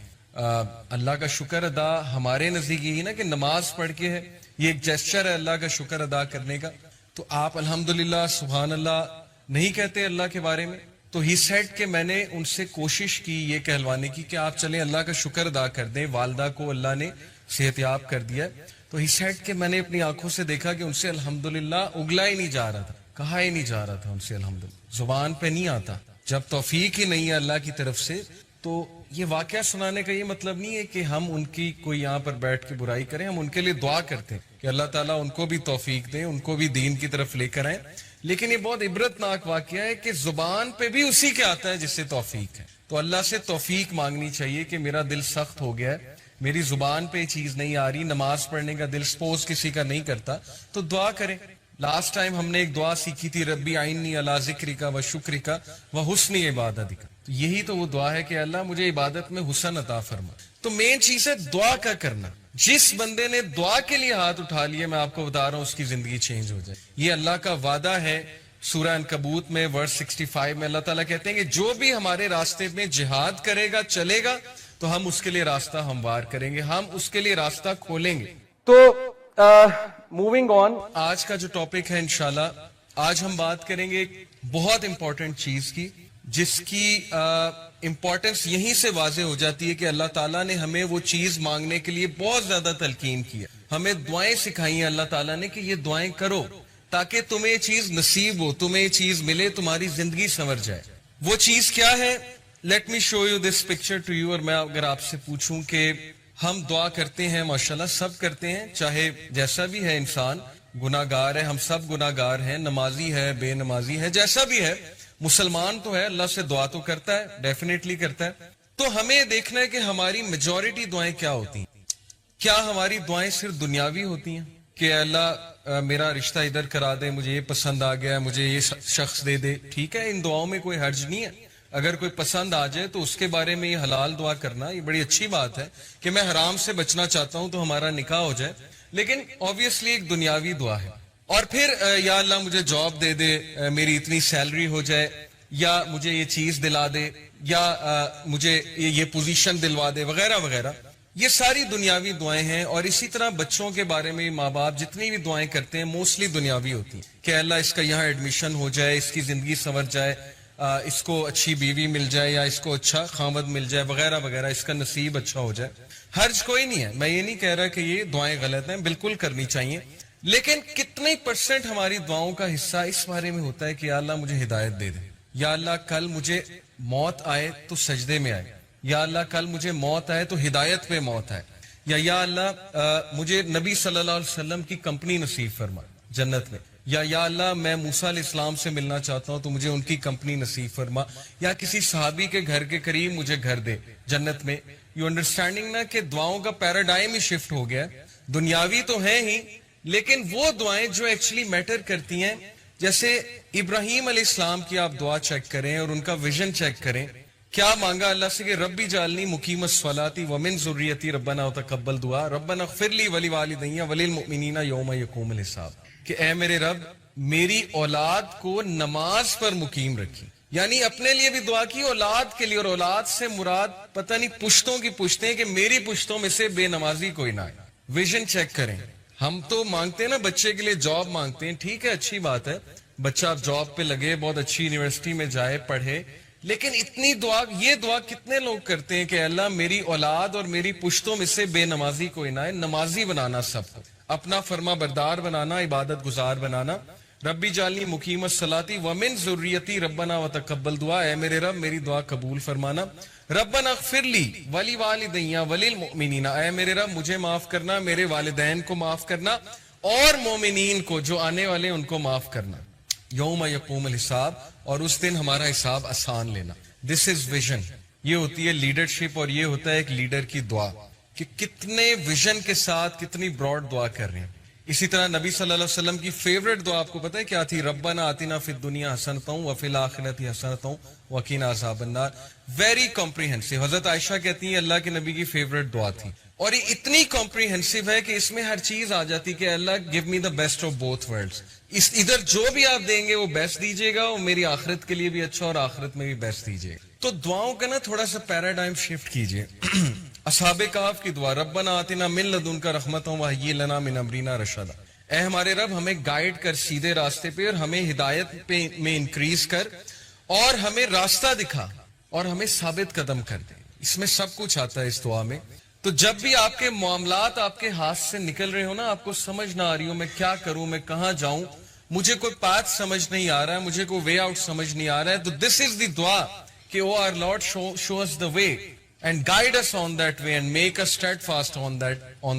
اللہ کا شکر ادا ہمارے نزدیک یہی نا کہ نماز پڑھ کے ہے، یہ ایک جیسچر ہے اللہ کا شکر ادا کرنے کا۔ تو آپ الحمدللہ سبحان اللہ نہیں کہتے اللہ کے بارے میں؟ تو ہی سیڈ کہ میں نے ان سے کوشش کی یہ کہلوانے کی کہ آپ چلیں اللہ کا شکر ادا کر دیں، والدہ کو اللہ نے صحت یاب کر دیا۔ تو ہی سیڈ کہ میں نے اپنی آنکھوں سے دیکھا کہ ان سے الحمدللہ اگلا ہی نہیں جا رہا تھا، کہا ہی نہیں جا رہا تھا ان سے الحمدللہ، زبان پہ نہیں آتا۔ جب توفیق ہی نہیں ہے اللہ کی طرف سے، تو یہ واقعہ سنانے کا یہ مطلب نہیں ہے کہ ہم ان کی کوئی یہاں پر بیٹھ کے برائی کریں، ہم ان کے لیے دعا کرتے ہیں کہ اللہ تعالیٰ ان کو بھی توفیق دے، ان کو بھی دین کی طرف لے کر آئیں۔ لیکن یہ بہت عبرتناک واقعہ ہے کہ زبان پہ بھی اسی کے آتا ہے جس سے توفیق ہے۔ تو اللہ سے توفیق مانگنی چاہیے کہ میرا دل سخت ہو گیا ہے، میری زبان پہ یہ چیز نہیں آ رہی، نماز پڑھنے کا دل سپوز کسی کا نہیں کرتا، تو دعا کریں۔ لاسٹ ٹائم ہم نے ایک دعا سیکھی تھی، ربی اعنی علی ذکرک و شکرک و حسن عبادتک، تو یہی تو وہ دعا ہے کہ اللہ مجھے عبادت میں حسن عطا فرما۔ تو مین چیز ہے دعا کا کرنا۔ جس بندے نے دعا کے لیے ہاتھ اٹھا لیے، میں آپ کو بتا رہا ہوں اس کی زندگی چینج ہو جائے۔ یہ اللہ کا وعدہ ہے۔ سورہ عنکبوت میں ورس 65 میں اللہ تعالیٰ کہتے ہیں کہ جو بھی ہمارے راستے میں جہاد کرے گا، چلے گا، تو ہم اس کے لیے راستہ ہموار کریں گے، ہم اس کے لیے راستہ کھولیں گے۔ تو موونگ آن، آج کا جو ٹاپک ہے انشاءاللہ، آج ہم بات کریں گے ایک بہت امپورٹنٹ چیز کی، جس کی امپورٹنس یہیں سے واضح ہو جاتی ہے کہ اللہ تعالیٰ نے ہمیں وہ چیز مانگنے کے لیے بہت زیادہ تلقین کی ہے، ہمیں دعائیں سکھائی ہیں اللہ تعالیٰ نے کہ یہ دعائیں کرو تاکہ تمہیں یہ چیز نصیب ہو، تمہیں یہ چیز ملے، تمہاری زندگی سنور جائے۔ وہ چیز کیا ہے؟ Let me show you this picture to you. اور میں اگر آپ سے پوچھوں کہ ہم دعا کرتے ہیں، ماشاءاللہ سب کرتے ہیں، چاہے جیسا بھی ہے انسان، گناہ گار ہے، ہم سب گناہ گار ہیں، نمازی ہے، بے نمازی ہے، جیسا بھی ہے، مسلمان تو ہے، اللہ سے دعا تو کرتا ہے، ڈیفینیٹلی کرتا ہے۔ تو ہمیں دیکھنا ہے کہ ہماری میجورٹی دعائیں کیا ہوتی ہیں۔ کیا ہماری دعائیں صرف دنیاوی ہوتی ہیں کہ اللہ میرا رشتہ ادھر کرا دے، مجھے یہ پسند آ گیا، مجھے یہ شخص دے دے، ٹھیک ہے، ان دعاؤں میں کوئی حرج نہیں ہے۔ اگر کوئی پسند آ جائے تو اس کے بارے میں یہ حلال دعا کرنا یہ بڑی اچھی بات ہے کہ میں حرام سے بچنا چاہتا ہوں تو ہمارا نکاح ہو جائے، لیکن آبویسلی ایک دنیاوی دعا ہے۔ اور پھر یا اللہ مجھے جاب دے دے، میری اتنی سیلری ہو جائے، یا مجھے یہ چیز دلا دے، یا مجھے یہ پوزیشن دلوا دے، وغیرہ وغیرہ، یہ ساری دنیاوی دعائیں ہیں۔ اور اسی طرح بچوں کے بارے میں ماں باپ جتنی بھی دعائیں کرتے ہیں موسٹلی دنیاوی ہوتی ہیں کہ اللہ اس کا یہاں ایڈمیشن ہو جائے، اس کی زندگی سنور جائے، اس کو اچھی بیوی مل جائے، یا اس کو اچھا خامد مل جائے، وغیرہ وغیرہ، اس کا نصیب اچھا ہو جائے۔ حرج کوئی نہیں ہے، میں یہ نہیں کہہ رہا کہ یہ دعائیں غلط ہیں، بالکل کرنی چاہیے، لیکن کتنے % ہماری دعاؤں کا حصہ اس بارے میں ہوتا ہے کہ یا اللہ مجھے ہدایت دے دے، یا اللہ کل مجھے موت آئے تو سجدے میں آئے، یا اللہ کل مجھے موت آئے تو ہدایت پہ موت آئے، یا اللہ مجھے نبی صلی اللہ علیہ وسلم کی کمپنی نصیب فرما جنت میں، یا اللہ میں موسیٰ علیہ السلام سے ملنا چاہتا ہوں تو مجھے ان کی کمپنی نصیب فرما، یا کسی صحابی کے گھر کے قریب مجھے گھر دے جنت میں۔ یو انڈرسٹینڈنگ نا کہ دعاؤں کا پیراڈائم ہی شفٹ ہو گیا، دنیاوی تو ہیں ہی، لیکن وہ دعائیں جو ایکچولی میٹر کرتی ہیں، جیسے ابراہیم علیہ السلام کی آپ دعا چیک کریں اور ان کا ویژن چیک کریں، کیا مانگا اللہ سے کہ ربی جعلنی مقیم الصلاۃ ومن ذریتی ربنا وتقبل دعا ربنا اغفر لی ولوالدی وللمؤمنین یوم یقوم الحساب، کہ اے میرے رب میری اولاد کو نماز پر مقیم رکھی، یعنی اپنے لیے بھی دعا کی، اولاد کے لیے، اور اولاد سے مراد پتہ نہیں پشتوں کی پشتیں، کہ میری پشتوں میں سے بے نمازی کوئی نہ آئے۔ ویژن چیک کریں۔ ہم تو مانگتے ہیں نا بچے کے لیے جاب مانگتے ہیں، ٹھیک ہے اچھی بات ہے، بچہ اب جاب پہ لگے، بہت اچھی یونیورسٹی میں جائے، پڑھے، لیکن اتنی دعا، یہ دعا کتنے لوگ کرتے ہیں کہ اللہ میری اولاد اور میری پشتوں میں سے بے نمازی کوئی نہ آئے، نمازی بنانا سب کو، اپنا فرما بردار بنانا، عبادت گزار بنانا۔ ربی جعلنی مقیم الصلاۃ ومن ذریتی ربنا وتقبل دعا، اے میرے رب میری دعا قبول فرمانا۔ ربنا اغفر لی ولوالدی وللمؤمنین، اے میرے رب مجھے معاف کرنا، میرے والدین کو معاف کرنا، اور مومنین کو جو آنے والے ان کو معاف کرنا، یوم یقوم الحساب، اور اس دن ہمارا حساب آسان لینا۔ دس از ویژن، یہ ہوتی ہے لیڈرشپ، اور یہ ہوتا ہے ایک لیڈر کی دعا، کہ کتنے ویژن کے ساتھ کتنی براڈ دعا کر رہے ہیں۔ اسی طرح نبی صلی اللہ علیہ وسلم کی فیوریٹ دعا آپ کو پتہ ہے کیا تھی؟ ربنا آتنا فی الدنیا حسنۃ وفی الآخرۃ حسنۃ وقنا عذاب النار۔ Very comprehensive. حضرت عائشہ کہتی ہیں اللہ کے نبی کی فیوریٹ دعا تھی، اور یہ اتنی کمپریہنسو ہے کہ اس میں ہر چیز آ جاتی کہ Allah give me the best of both worlds, ادھر جو بھی آپ دیں گے وہ بیسٹ دیجیے گا، اور میری آخرت کے لیے بھی اچھا اور آخرت میں بھی بیسٹ دیجیے گا۔ تو دعاؤں کا نا تھوڑا سا پیراڈائم شفٹ کیجیے۔ اصحاب کہف کی دعا، ربنا آتنا من لدنک رحمۃ وہیئ لنا من امرنا رشدا، اے ہمارے رب ہمیں گائیڈ کر سیدھے راستے پہ، اور ہمیں ہدایت میں انکریز کر، اور ہمیں راستہ دکھا، اور ہمیں ثابت قدم کر دے۔ اس میں سب کچھ آتا ہے اس دعا میں۔ تو جب بھی آپ کے معاملات آپ کے ہاتھ سے نکل رہے ہو نا، آپ کو سمجھ نہ آ رہی ہو میں کیا کروں، میں کہاں جاؤں، مجھے کوئی پاتھ سمجھ نہیں آ رہا ہے، مجھے کوئی وے آؤٹ سمجھ نہیں آ رہا ہے، تو دس از دی دعا کہ O our Lord show us the way and guide us on that way and make us steadfast on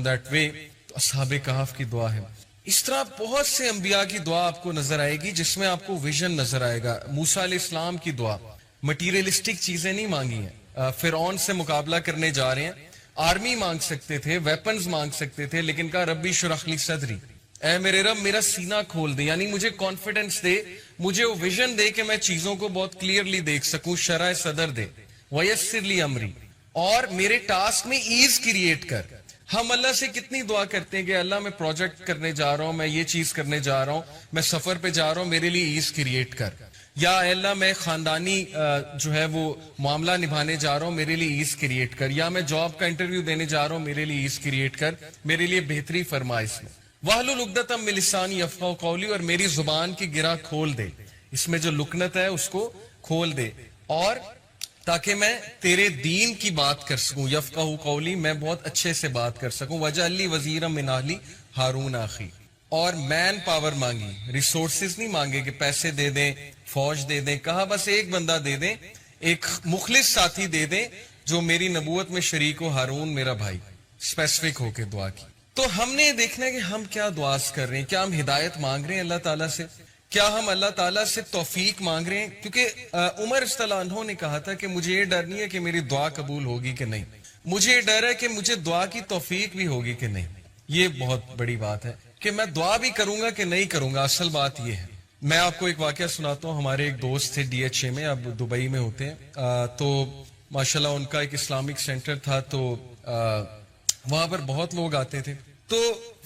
that way. تو اصحاب کہف کی دعا ہے۔ اس طرح بہت سے انبیاء کی دعا آپ کو نظر آئے گی جس میں آپ کو ویژن نظر آئے گا۔ موسیٰ علیہ السلام کی دعا، مٹیریلسٹک چیزیں نہیں مانگی ہیں، فرعون سے مقابلہ کرنے جا رہے ہیں، آرمی مانگ سکتے تھے، ویپنز مانگ سکتے تھے، لیکن کہا ربی اشرح لی صدری، اے میرے رب میرا سینہ کھول دے، یعنی مجھے کانفیڈنس دے، مجھے وہ ویژن دے کہ میں چیزوں کو بہت کلیئرلی دیکھ سکوں، شرح صدر دے، ویسر لی امری، اور میرے ٹاسک میں ایز کریٹ کر۔ ہم اللہ سے کتنی دعا کرتے ہیں کہ اللہ میں پروجیکٹ کرنے جا رہا ہوں، میں یہ چیز کرنے جا رہا ہوں، میں سفر پہ جا رہا ہوں، میرے لیے ایز کریٹ کر، یا اے اللہ میں خاندانی جو ہے وہ معاملہ نبھانے جا رہا ہوں، میرے لیے ایز کریٹ کر، یا میں جاب کا انٹرویو دینے جا رہا ہوں، میرے لیے ایز کریٹ کر، میرے لیے بہتری فرما اس میں۔ وَاحْلُلْ عُقْدَةً مِّن لِّسَانِي يَفْقَهُوا قَوْلِي، اور میری زبان کی گرہ کھول دے، اس میں جو لکنت ہے اس کو کھول دے، اور تاکہ میں تیرے دین کی بات کر سکوں، یفقہوا قولی، میں بہت اچھے سے بات کر سکوں، وَاجْعَل لِّی وَزِیرًا مِّنْ أَہْلِی ہارون اخی، اور مین پاور مانگی، ریسورسز نہیں مانگے کہ پیسے دے دیں، فوج دے دیں، کہا بس ایک بندہ دے دیں، ایک مخلص ساتھی دے دیں جو میری نبوت میں شریک ہو، ہارون میرا بھائی، اسپیسیفک ہو کے دعا کی۔ تو ہم نے دیکھنا ہے کہ ہم کیا دعاز کر رہے ہیں، کیا ہم ہدایت مانگ رہے ہیں اللہ تعالیٰ سے، کیا ہم اللہ تعالیٰ سے توفیق مانگ رہے ہیں؟ کیونکہ عمر رضی اللہ عنہ نے کہا تھا کہ مجھے یہ ڈر نہیں ہے کہ میری دعا قبول ہوگی کہ نہیں، مجھے یہ ڈر ہے کہ مجھے دعا کی توفیق بھی ہوگی کہ نہیں۔ یہ بہت بڑی بات ہے کہ میں دعا بھی کروں گا کہ نہیں کروں گا، اصل بات یہ ہے۔ میں آپ کو ایک واقعہ سناتا ہوں، ہمارے ایک دوست تھے DHA میں، اب دبئی میں ہوتے ہیں، تو ماشاءاللہ ان کا ایک اسلامک سینٹر تھا، تو وہاں پر بہت لوگ آتے تھے، تو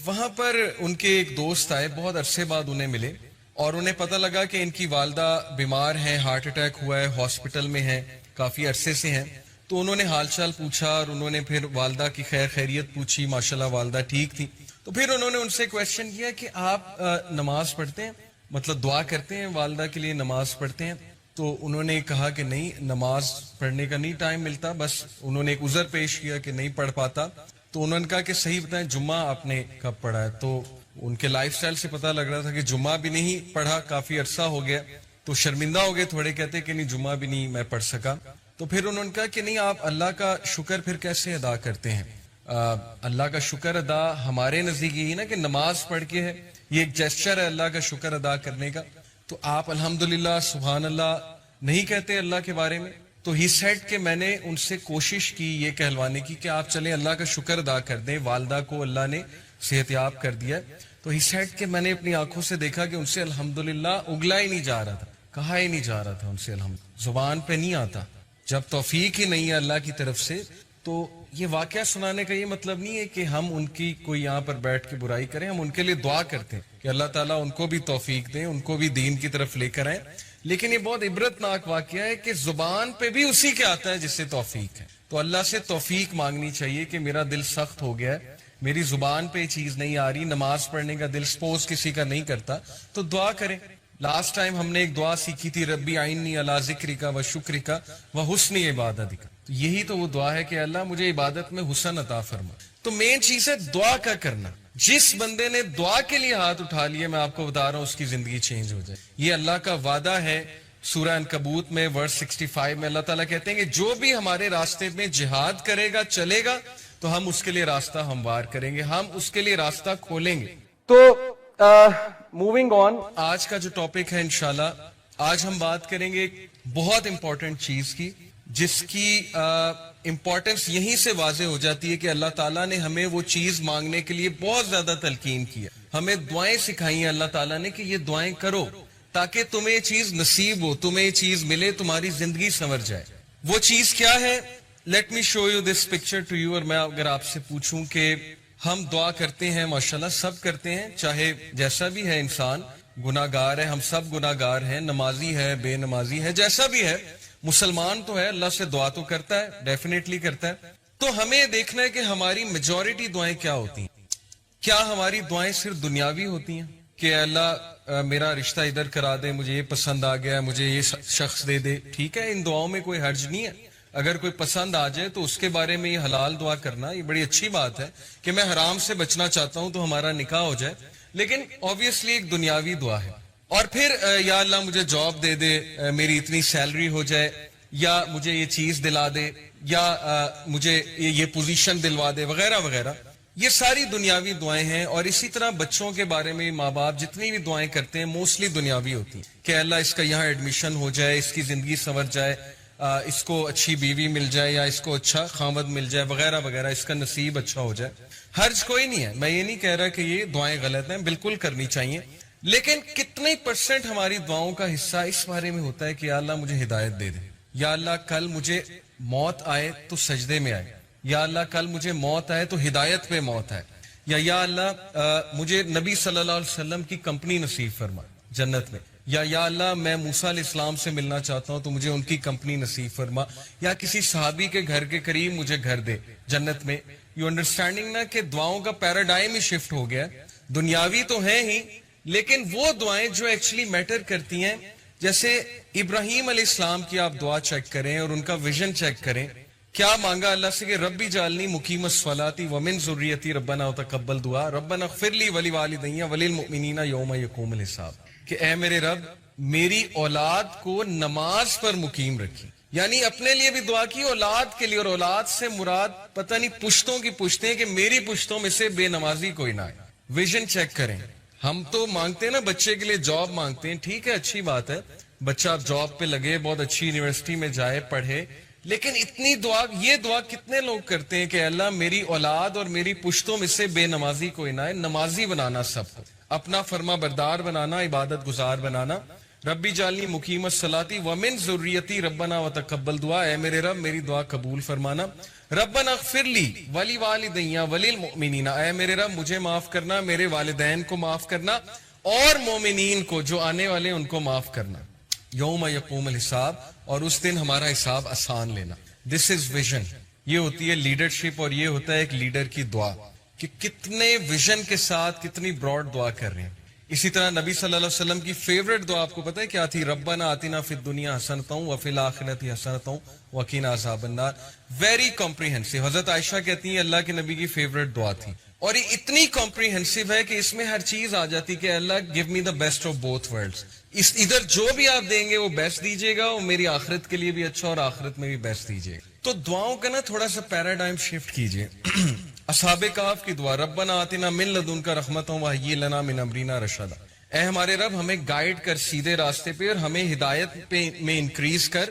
وہاں پر ان کے ایک دوست آئے، بہت عرصے بعد انہیں ملے، اور انہیں پتہ لگا کہ ان کی والدہ بیمار ہیں، ہارٹ اٹیک ہوا ہے، ہاسپٹل میں ہیں، کافی عرصے سے ہیں۔ تو انہوں نے حال چال پوچھا، اور انہوں نے پھر والدہ کی خیر خیریت پوچھی، ماشاءاللہ والدہ ٹھیک تھی۔ تو پھر انہوں نے ان سے کویسچن کیا کہ آپ نماز پڑھتے ہیں، مطلب دعا کرتے ہیں، والدہ کے لیے نماز پڑھتے ہیں؟ تو انہوں نے کہا کہ نہیں، نماز پڑھنے کا نہیں ٹائم ملتا، بس انہوں نے ایک عذر پیش کیا کہ نہیں پڑھ پاتا۔ تو انہوں نے کہا کہ صحیح بتائیں جمعہ آپ نے کب پڑھا ہے؟ تو ان کے لائف سٹائل سے پتہ لگ رہا تھا کہ جمعہ بھی نہیں پڑھا، کافی عرصہ ہو گیا، تو شرمندہ ہو گئے تھوڑے، کہتے کہ نہیں جمعہ بھی نہیں میں پڑھ سکا۔ تو پھر انہوں نے کہا کہ نہیں، آپ اللہ کا شکر پھر کیسے ادا کرتے ہیں؟ اللہ کا شکر ادا ہمارے نزدیک یہی نا کہ نماز پڑھ کے ہے، یہ ایک جیسچر ہے اللہ کا شکر ادا کرنے کا۔ تو آپ الحمدللہ سبحان اللہ نہیں کہتے اللہ کے بارے میں؟ تو ہی سیڈ کہ میں نے ان سے کوشش کی یہ کہلوانے کی کہ آپ چلیں اللہ کا شکر ادا کر دیں، والدہ کو اللہ نے صحت یاب کر دیا۔ تو تو ہی سیڈ کہ میں نے اپنی آنکھوں سے دیکھا کہ ان سے الحمدللہ اگلا ہی نہیں جا رہا تھا، کہا ہی نہیں جا رہا تھا ان سے الحمد، زبان پہ نہیں آتا. جب توفیق ہی نہیں ہے اللہ کی طرف سے تو یہ واقعہ سنانے کا یہ مطلب نہیں ہے کہ ہم ان کی کوئی یہاں پر بیٹھ کے برائی کریں. ہم ان کے لیے دعا کرتے ہیں کہ اللہ تعالیٰ ان کو بھی توفیق دیں، ان کو بھی دین کی طرف لے کر آئیں. لیکن یہ بہت عبرتناک واقعہ ہے کہ زبان پہ بھی اسی کے آتا ہے جس سے توفیق ہے. تو اللہ سے توفیق مانگنی چاہیے کہ میرا دل سخت ہو گیا ہے، میری زبان پہ یہ چیز نہیں آ رہی، نماز پڑھنے کا دل سپوز کسی کا نہیں کرتا، تو دعا کریں. لاسٹ ٹائم ہم نے ایک دعا سیکھی تھی، ربی آئینی علی ذکرک و شکرک و حسن عبادتک. تو یہی تو وہ دعا ہے کہ اللہ مجھے عبادت میں حسن عطا فرما. تو مین چیز ہے دعا کا کرنا. جس بندے نے دعا کے لیے ہاتھ اٹھا لیا، میں آپ کو بتا رہا ہوں، اس کی زندگی چینج ہو جائے. یہ اللہ کا وعدہ ہے. سورہ عنکبوت میں ورس 65 میں اللہ تعالیٰ کہتے ہیں کہ جو بھی ہمارے راستے میں جہاد کرے گا، چلے گا، تو ہم اس کے لیے راستہ ہموار کریں گے، ہم اس کے لیے راستہ کھولیں گے. تو موونگ آن، آج کا جو ٹاپک ہے انشاءاللہ، آج ہم بات کریں گے ایک بہت امپورٹنٹ چیز کی، جس کی امپورٹنس یہیں سے واضح ہو جاتی ہے کہ اللہ تعالیٰ نے ہمیں وہ چیز مانگنے کے لیے بہت زیادہ تلقین کیا. ہمیں دعائیں سکھائی ہیں اللہ تعالیٰ نے کہ یہ دعائیں کرو تاکہ تمہیں یہ چیز نصیب ہو، تمہیں یہ چیز ملے، تمہاری زندگی سنور جائے. وہ چیز کیا ہے؟ Let me show you this picture to you. اور میں اگر آپ سے پوچھوں کہ ہم دعا کرتے ہیں، ماشاءاللہ سب کرتے ہیں، چاہے جیسا بھی ہے انسان، گناہ گار ہے، ہم سب گناہ گار ہیں، نمازی ہے، بے نمازی ہے، جیسا بھی ہے، مسلمان تو ہے، اللہ سے دعا تو کرتا ہے، ڈیفینیٹلی کرتا ہے. تو ہمیں دیکھنا ہے کہ ہماری میجورٹی دعائیں کیا ہوتی ہیں. کیا ہماری دعائیں صرف دنیاوی ہوتی ہیں کہ اللہ میرا رشتہ ادھر کرا دے، مجھے یہ پسند آ گیا، مجھے یہ شخص دے دے، ٹھیک ہے، ان دعاؤں میں کوئی حرج نہیں ہے. اگر کوئی پسند آ جائے تو اس کے بارے میں یہ حلال دعا کرنا یہ بڑی اچھی بات ہے کہ میں حرام سے بچنا چاہتا ہوں تو ہمارا نکاح ہو جائے. لیکن آبویسلی ایک دنیاوی دعا ہے. اور پھر یا اللہ مجھے جاب دے دے، میری اتنی سیلری ہو جائے، یا مجھے یہ چیز دلا دے، یا مجھے یہ پوزیشن دلوا دے، وغیرہ وغیرہ. یہ ساری دنیاوی دعائیں ہیں. اور اسی طرح بچوں کے بارے میں ماں باپ جتنی بھی دعائیں کرتے ہیں موسٹلی دنیاوی ہوتی ہیں کہ اللہ اس کا یہاں ایڈمیشن ہو جائے، اس کی زندگی سنور جائے، اس کو اچھی بیوی مل جائے، یا اس کو اچھا خاوند مل جائے، وغیرہ وغیرہ، اس کا نصیب اچھا ہو جائے. حرج کوئی نہیں ہے، میں یہ نہیں کہہ رہا کہ یہ دعائیں غلط ہیں، بالکل کرنی چاہیے. لیکن کتنے % ہماری دعاؤں کا حصہ اس بارے میں ہوتا ہے کہ یا اللہ مجھے ہدایت دے دے، یا اللہ کل مجھے موت آئے تو سجدے میں آئے، یا اللہ کل مجھے موت آئے تو ہدایت پہ موت آئے، یا اللہ مجھے نبی صلی اللہ علیہ وسلم کی کمپنی نصیب فرما جنت میں، یا اللہ میں موسیٰ علیہ السلام سے ملنا چاہتا ہوں تو مجھے ان کی کمپنی نصیب فرما، یا کسی صحابی کے گھر کے قریب مجھے گھر دے جنت میں. یو انڈرسٹینڈنگ نا کہ دعاؤں کا پیراڈائم ہی شفٹ ہو گیا. دنیاوی تو ہیں ہی، لیکن وہ دعائیں جو ایکچولی میٹر کرتی ہیں، جیسے ابراہیم علیہ السلام کی آپ دعا چیک کریں اور ان کا ویژن چیک کریں. کیا مانگا اللہ سے کہ ربی جعلنی مقیم الصلاۃ ومن ذریتی ربنا وتقبل دعا ربنا اغفر لی ولوالدی وللمؤمنین یوم یقوم الحساب. کہ اے میرے رب میری اولاد کو نماز پر مقیم رکھی. یعنی اپنے لیے بھی دعا کی، اولاد کے لیے. اور اولاد سے مراد پتہ نہیں پشتوں کی پشتیں، کہ میری پشتوں میں سے بے نمازی کوئی نہ آئے. ویژن چیک کریں. ہم تو مانگتے ہیں نا بچے کے لیے جاب مانگتے ہیں، ٹھیک ہے، اچھی بات ہے، بچہ جاب پہ لگے، بہت اچھی یونیورسٹی میں جائے، پڑھے. لیکن اتنی دعا، یہ دعا کتنے لوگ کرتے ہیں کہ اللہ میری اولاد اور میری پشتوں میں سے بے نمازی کوئی نہ آئے. نمازی بنانا سب کو، اپنا فرما بردار بنانا، عبادت گزار بنانا. ربی جعلنی مقیم الصلاۃ ومن ذریتی ربنا وتقبل دعا، اے میرے رب میری دعا قبول فرمانا. ربنا اغفر لی ولوالدی وللمؤمنین، اے میرے رب مجھے معاف کرنا، میرے والدین کو معاف کرنا، اور مومنین کو جو آنے والے ان کو معاف کرنا. یوم یقوم الحساب، اور اس دن ہمارا حساب آسان لینا. دس از ویژن. یہ ہوتی ہے لیڈرشپ، اور یہ ہوتا ہے ایک لیڈر کی دعا کہ کتنے ویژن کے ساتھ کتنی براڈ دعا کر رہے ہیں. اسی طرح نبی صلی اللہ علیہ وسلم کی فیوریٹ دعا آپ کو پتہ ہے کیا تھی؟ ربنا آتنا فی الدنیا حسنۃ وفی الآخرۃ حسنۃ وقنا عذاب النار. Very comprehensive. حضرت عائشہ کہتی ہیں اللہ کے نبی کی فیوریٹ دعا تھی، اور یہ اتنی کمپریہنسو ہے کہ اس میں ہر چیز آ جاتی کہ Allah give me the best of both worlds. ادھر جو بھی آپ دیں گے وہ بیسٹ دیجیے گا، اور میری آخرت کے لیے بھی اچھا، اور آخرت میں بھی بیسٹ دیجیے گا. تو دعاؤں کا نا تھوڑا سا پیراڈائم شفٹ کیجیے. اصحاب کہف کی دعا، ربنا آتنا من لدنک رحمۃ وہیئ لنا من امرنا رشدا. اے ہمارے رب ہمیں گائیڈ کر سیدھے راستے پہ، اور ہمیں ہدایت پہ میں انکریز کر،